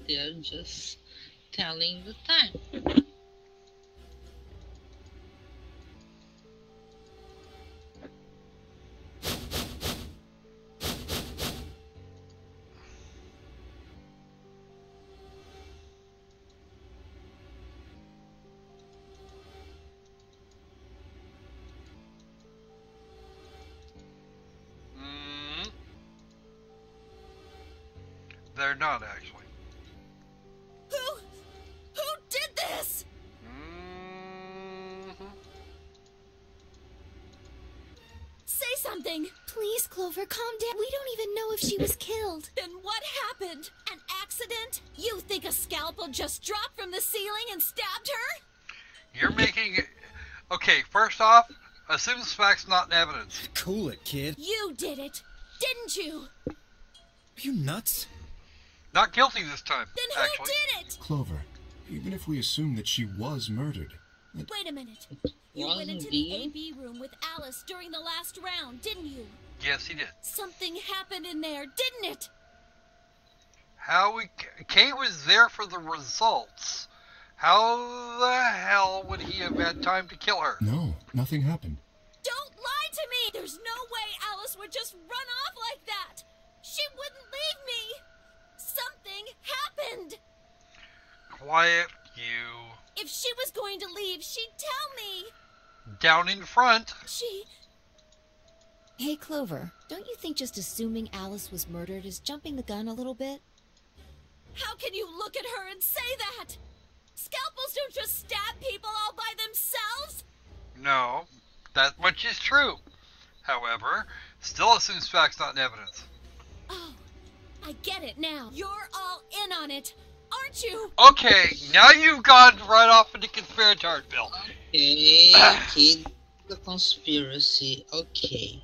they're just telling the time. They're not actually. Who did this? Say something. Please, Clover, calm down. We don't even know if she was killed. Then what happened? An accident? You think a scalpel just dropped from the ceiling and stabbed her? You're making it... Okay, first off, assume fact's not in evidence. Cool it, kid. You did it, didn't you? Are you nuts? Not guilty this time, Then who actually. did it? Clover, even if we assume that she was murdered... Wait a minute. You went into the AB room with Alice during the last round, didn't you? Yes, he did. Something happened in there, didn't it? Kay was there for the results. How the hell would he have had time to kill her? No, nothing happened. Don't lie to me! There's no way Alice would just run off like that! She wouldn't leave me! Something happened! Quiet, you. If she was going to leave, she'd tell me! Down in front. Hey, Clover, don't you think just assuming Alice was murdered is jumping the gun a little bit? How can you look at her and say that? Scalpels don't just stab people all by themselves! No, that much is true. However, still assumes fact's not in evidence. Oh, I get it now. You're all in on it, aren't you? Okay, now you've gone right off into conspiratorial. Okay, kid, the conspiracy. Okay.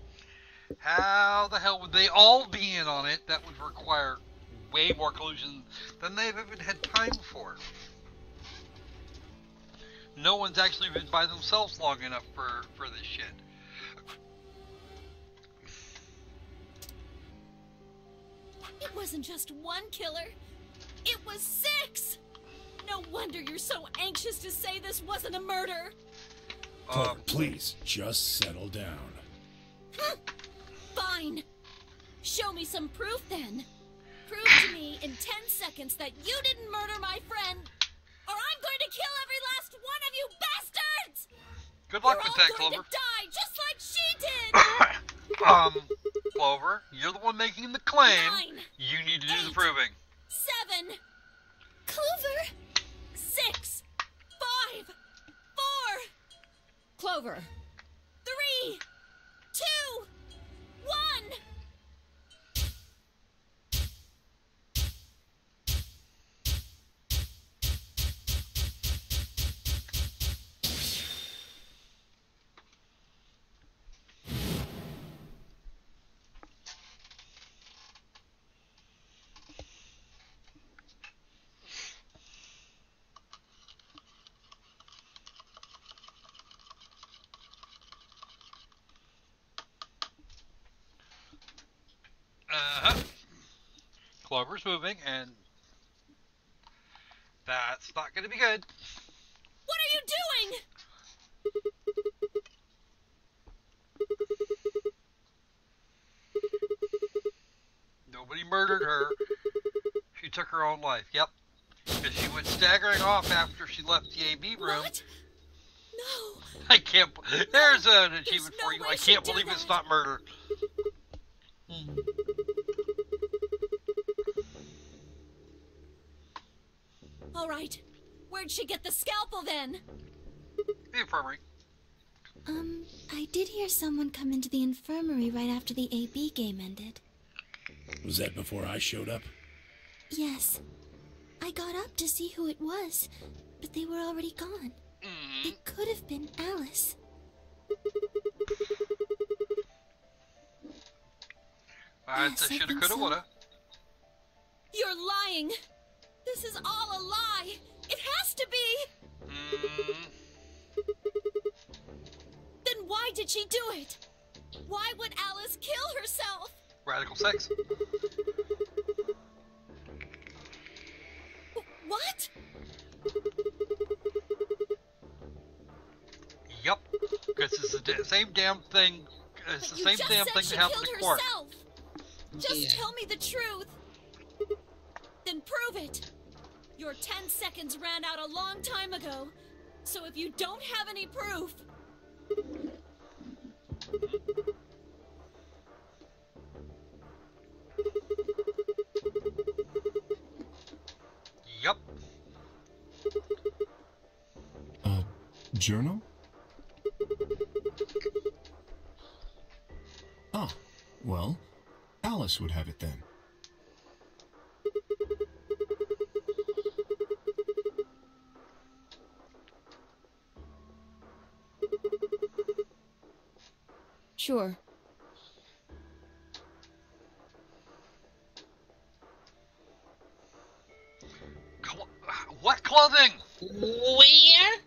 How the hell would they all be in on it? That would require way more collusion than they've even had time for. No one's actually been by themselves long enough for this shit. It wasn't just one killer. It was 6! No wonder you're so anxious to say this wasn't a murder. Clover, please, just settle down. Fine. Show me some proof then. Prove to me in 10 seconds that you didn't murder my friend, or I'm going to kill every last one of you bastards! Good luck with that, You're all going Clover. to die just like she did! Clover, you're the one making the claim. 9, You need to do the 8, proving. 7, Clover! 6, 5, 4, Clover! 3, Clover's moving, and that's not going to be good. What are you doing? Nobody murdered her. She took her own life. Yep. Because she went staggering off after she left the AB room. What? No. I can't. There's an achievement no for you. way I she'd can't do believe that. it's not murder. All right. Where'd she get the scalpel then? The infirmary. I did hear someone come into the infirmary right after the AB game ended. Was that before I showed up? Yes. I got up to see who it was, but they were already gone. It could have been Alice. That's a Yes, I shoulda, think coulda, so. woulda. You're lying. This is all a lie. It has to be. Then why did she do it? Why would Alice kill herself? Radical sex. What? Yep. Because it's the same damn thing. It's But the you same just damn said thing she that happened killed to Quark. herself. Just Yeah. tell me the truth. Then prove it. Your 10 seconds ran out a long time ago. So if you don't have any proof... Yep. Journal? Ah, well, Alice would have it then. Sure. What clothing? Where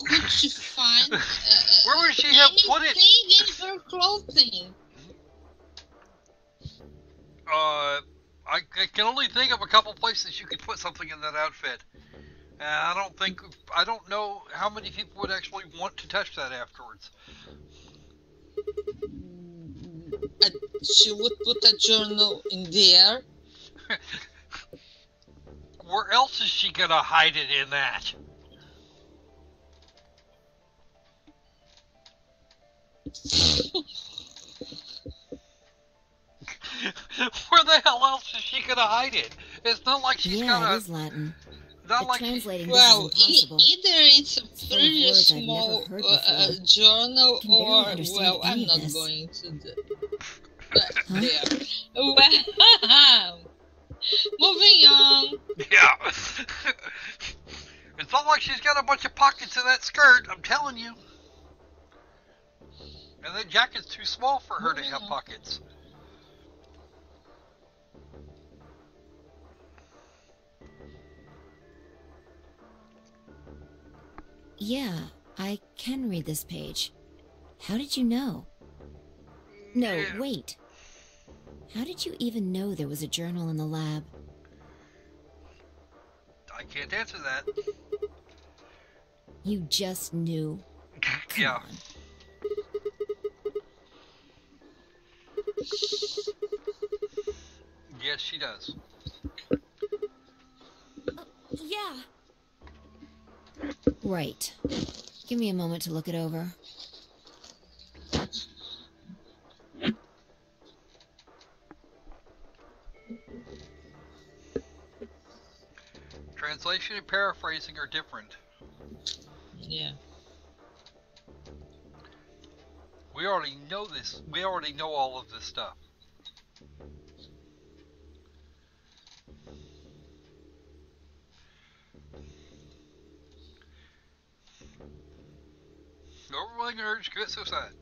could she find Where would she have put it? anything in her clothing? I can only think of a couple places you could put something in that outfit. I don't know how many people would actually want to touch that afterwards. She would put a journal in there. Where else is she gonna hide it in that? Where the hell else is she gonna hide it? It's not like she's Yeah, gonna. it is Latin. Not But like translating Well, this is impossible. either it's a It's full of pretty words I've never small heard before. journal, Can barely or understand well, I'm any of not this. going to do Huh? there. Well, moving on. Yeah. It's not like she's got a bunch of pockets in that skirt. I'm telling you. And that jacket's too small for her to have pockets. Yeah, I can read this page. How did you know? No, Yeah. wait. How did you even know there was a journal in the lab? I can't answer that. You just knew. Come Yeah. on. Yes, she does. Yeah. Right. Give me a moment to look it over. Translation and paraphrasing are different. Yeah. We already know this. We already know all of this stuff. Overwhelming urge to commit suicide.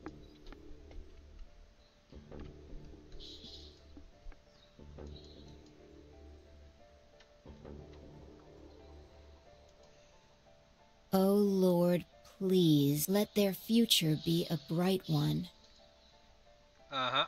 Oh Lord, please let their future be a bright one. Uh-huh.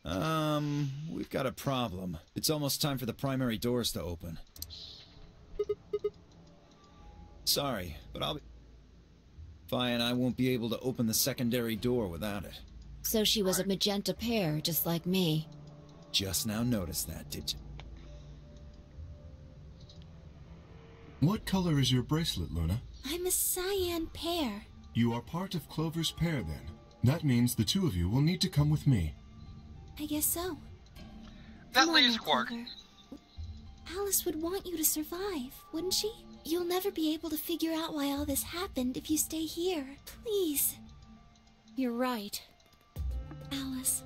We've got a problem. It's almost time for the primary doors to open. Sorry, but I'll be... Fi and I won't be able to open the secondary door without it. So she was a magenta pear, just like me. Just now noticed that, did you? What color is your bracelet, Luna? I'm a cyan pear. You are part of Clover's pair, then. That means the two of you will need to come with me. I guess so. That Come on leaves now, Quark. Clover. Alice would want you to survive, wouldn't she? You'll never be able to figure out why all this happened if you stay here. Please. You're right. Alice,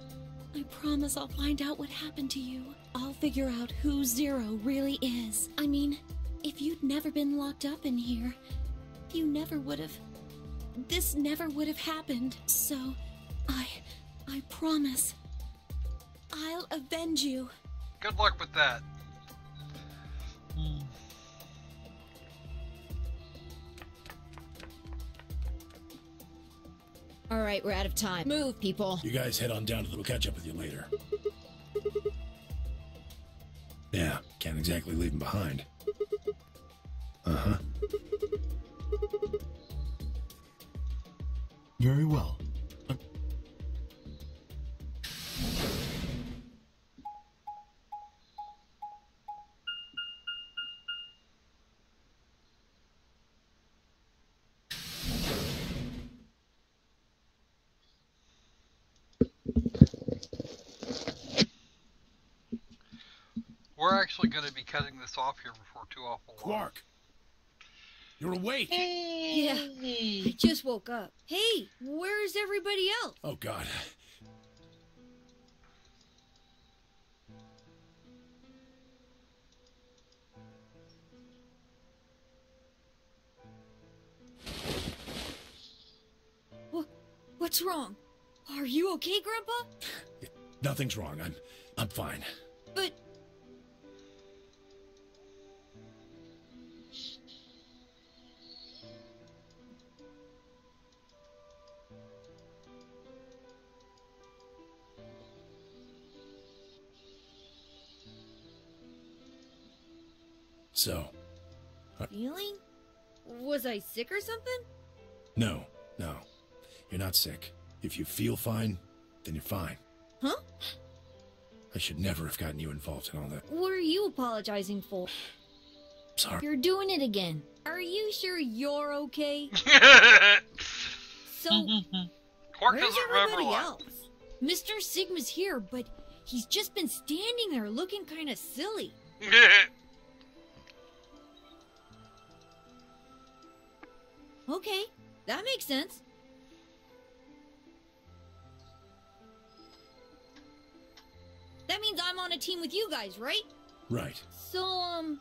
I promise I'll find out what happened to you. I'll figure out who Zero really is. I mean, if you'd never been locked up in here, you never would have... This never would have happened. So, I promise. I'll avenge you. Good luck with that. Alright, we're out of time. Move, people. You guys head on down to the... We'll catch up with you later. Yeah, can't exactly leave him behind. Uh-huh. Very well. We're actually going to be cutting this off here before too awful long. Quark! You're awake! Yeah, I just woke up. Hey, where's everybody else? Oh, God. What's wrong? Are you okay, Grandpa? Nothing's wrong. I'm fine. But... So... Feeling? Was I sick or something? No. You're not sick. If you feel fine, then you're fine. Huh? I should never have gotten you involved in all that. What are you apologizing for? Sorry. You're doing it again. Are you sure you're okay? So, Quark where's doesn't remember a everybody lot. else? Mr. Sigma's here, but he's just been standing there looking kind of silly. Okay, that makes sense. That means I'm on a team with you guys, right? Right. So,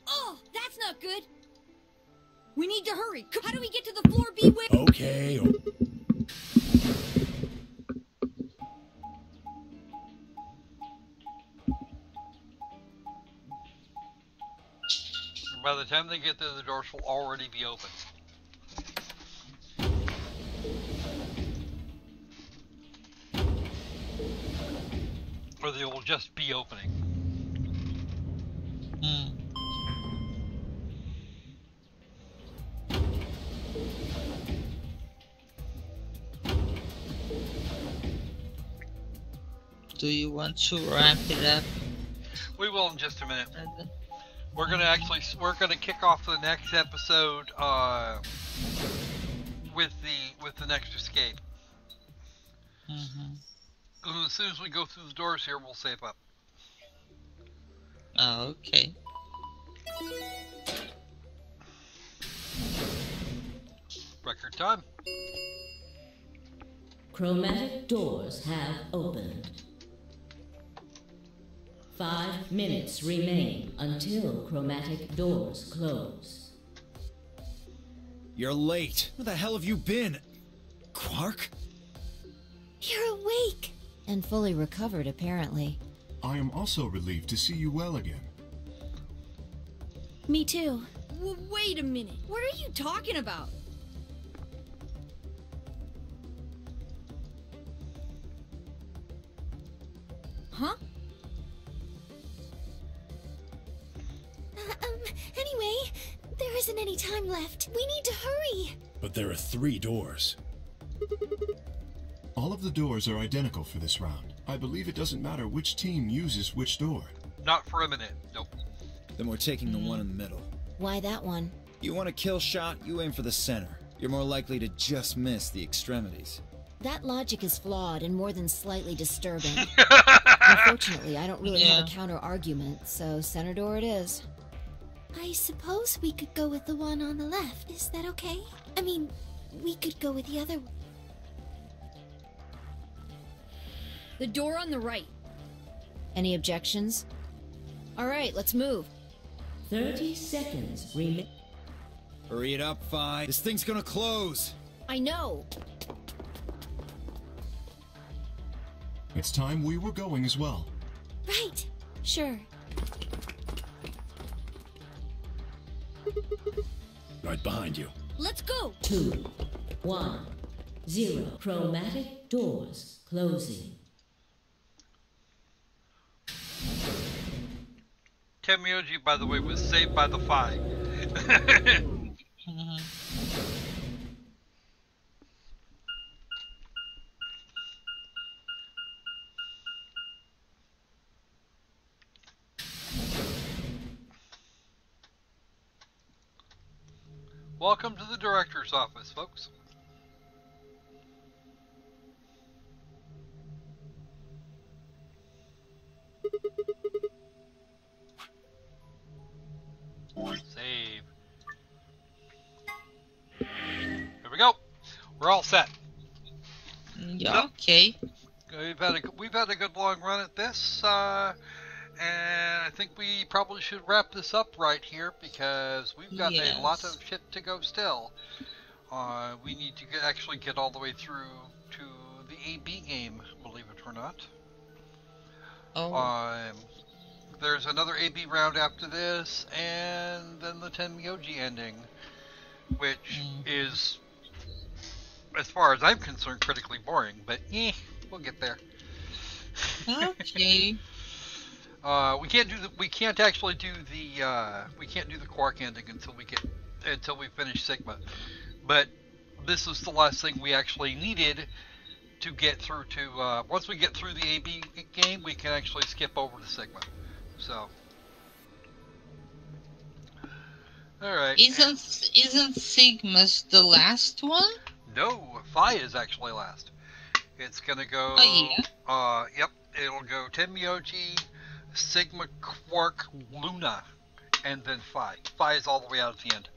Oh, that's not good. We need to hurry. How do we get to the floor B wing? Okay. By the time they get there, the doors will already be open. Or they will just be opening. Do you want to wrap it up? We will in just a minute. We're gonna kick off the next episode with the next escape. As soon as we go through the doors here, we'll save up. Oh, okay. Record time. Chromatic doors have opened. 5 minutes remain until chromatic doors close. You're late. Where the hell have you been? Quark? You're awake. And fully recovered, apparently. I am also relieved to see you well again. Me too. Wait a minute. What are you talking about? Huh? Anyway, there isn't any time left. We need to hurry. But there are 3 doors. All of the doors are identical for this round. I believe it doesn't matter which team uses which door. Not for a minute. Nope. Then we're taking the one in the middle. Why that one? You want a kill shot, you aim for the center. You're more likely to just miss the extremities. That logic is flawed and more than slightly disturbing. Unfortunately, I don't really have a counter-argument, so center door it is. I suppose we could go with the one on the left. Is that okay? I mean, we could go with the other one. The door on the right. Any objections? All right, let's move. 30 seconds remain. Hurry it up, Vi. This thing's gonna close. I know. It's time we were going as well. Right. Sure. Right behind you. Let's go. 2, 1, 0. Chromatic doors closing. Tenmyouji, by the way, was saved by the Fi. Welcome to the director's office, folks. Save. Here we go. We're all set. Yeah, okay. We've had a good long run at this, and I think we probably should wrap this up right here because we've got a lot of shit to go still. We need to actually get all the way through to the AB game, believe it or not. Oh. There's another AB round after this, and then the Tenmyouji ending, which is, as far as I'm concerned, critically boring. But we'll get there. Okay. We can't actually do the Quark ending until we finish Sigma. But this is the last thing we actually needed to get through to. Once we get through the AB game, we can actually skip over to Sigma. So, all right. Isn't Sigma's the last one? No, Phi is actually last. It's gonna go. Oh yeah. Yep. It'll go Tenmyouji, Sigma, Quark, Luna, and then Phi. Phi is all the way out at the end.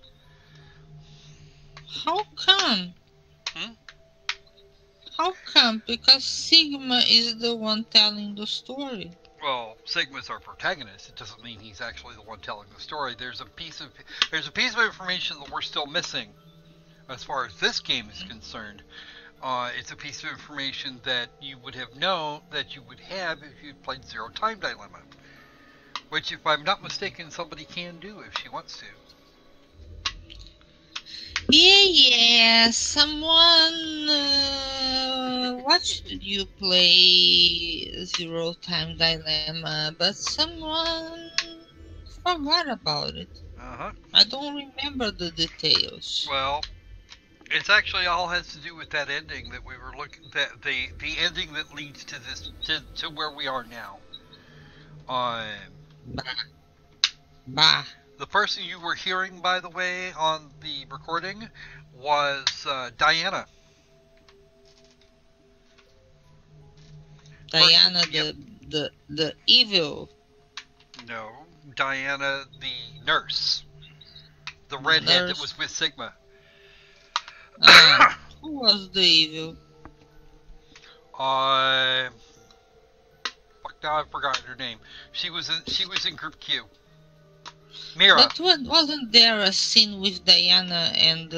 How come? How come? Because Sigma is the one telling the story. Well, Sigma's our protagonist. It doesn't mean he's actually the one telling the story. There's a piece of information that we're still missing, as far as this game is concerned. It's a piece of information that you would have known that you would have if you played Zero Time Dilemma, which, if I'm not mistaken, somebody can do if she wants to. Yeah, someone watched you play Zero Time Dilemma, but someone forgot about it. I don't remember the details. Well, it's actually all has to do with that ending that we were looking at, the ending that leads to this to where we are now. Bah. The person you were hearing, by the way, on the recording was Diana. Diana, the evil. No, Diana, the nurse, the redhead that was with Sigma. Who was the evil? Fuck, now I've forgotten her name. She was in Group Q. Mira. But wasn't there a scene with Diana and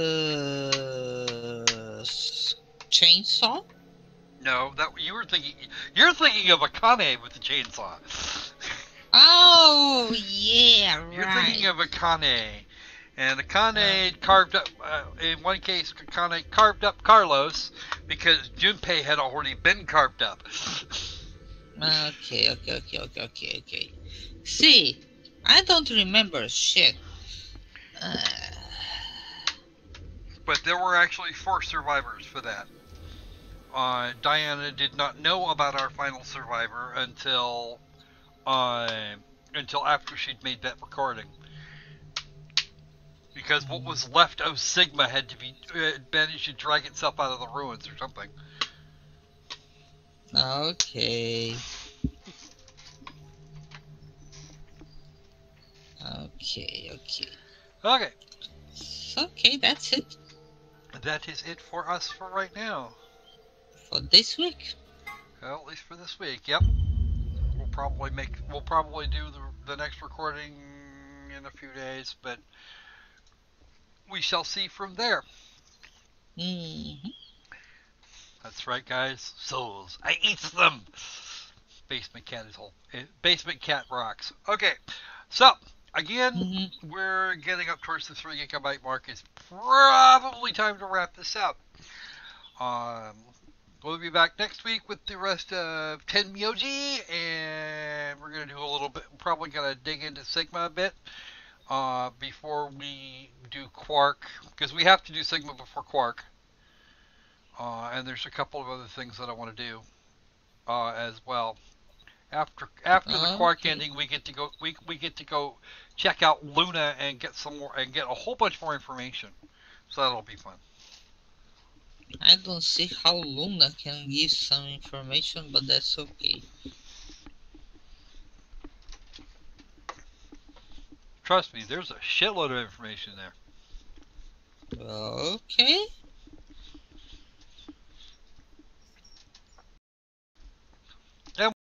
chainsaw? No, that you're thinking of Akane with the chainsaw. Oh yeah, right. You're thinking of Akane, and Akane carved up. In one case, Akane carved up Carlos because Junpei had already been carved up. Okay. See, I don't remember shit. But there were actually 4 survivors for that. Diana did not know about our final survivor until after she'd made that recording. Because what was left of Sigma had to be managed to drag itself out of the ruins or something. Okay. Okay, that's it. That is it for us for right now. For this week. Well, at least for this week. Yep. We'll probably do the next recording in a few days, but we shall see from there. That's right, guys. Souls. I eat them. Basement cat rocks. Okay. So, again, we're getting up towards the 3 gigabyte mark. It's probably time to wrap this up. We'll be back next week with the rest of Tenmyouji, and we're going to do a little bit, probably going to dig into Sigma a bit before we do Quark, because we have to do Sigma before Quark. And there's a couple of other things that I want to do as well. After the Quark ending, we get to go check out Luna and get a whole bunch more information. So that'll be fun. I don't see how Luna can give some information, but that's okay. Trust me, there's a shitload of information there. Okay.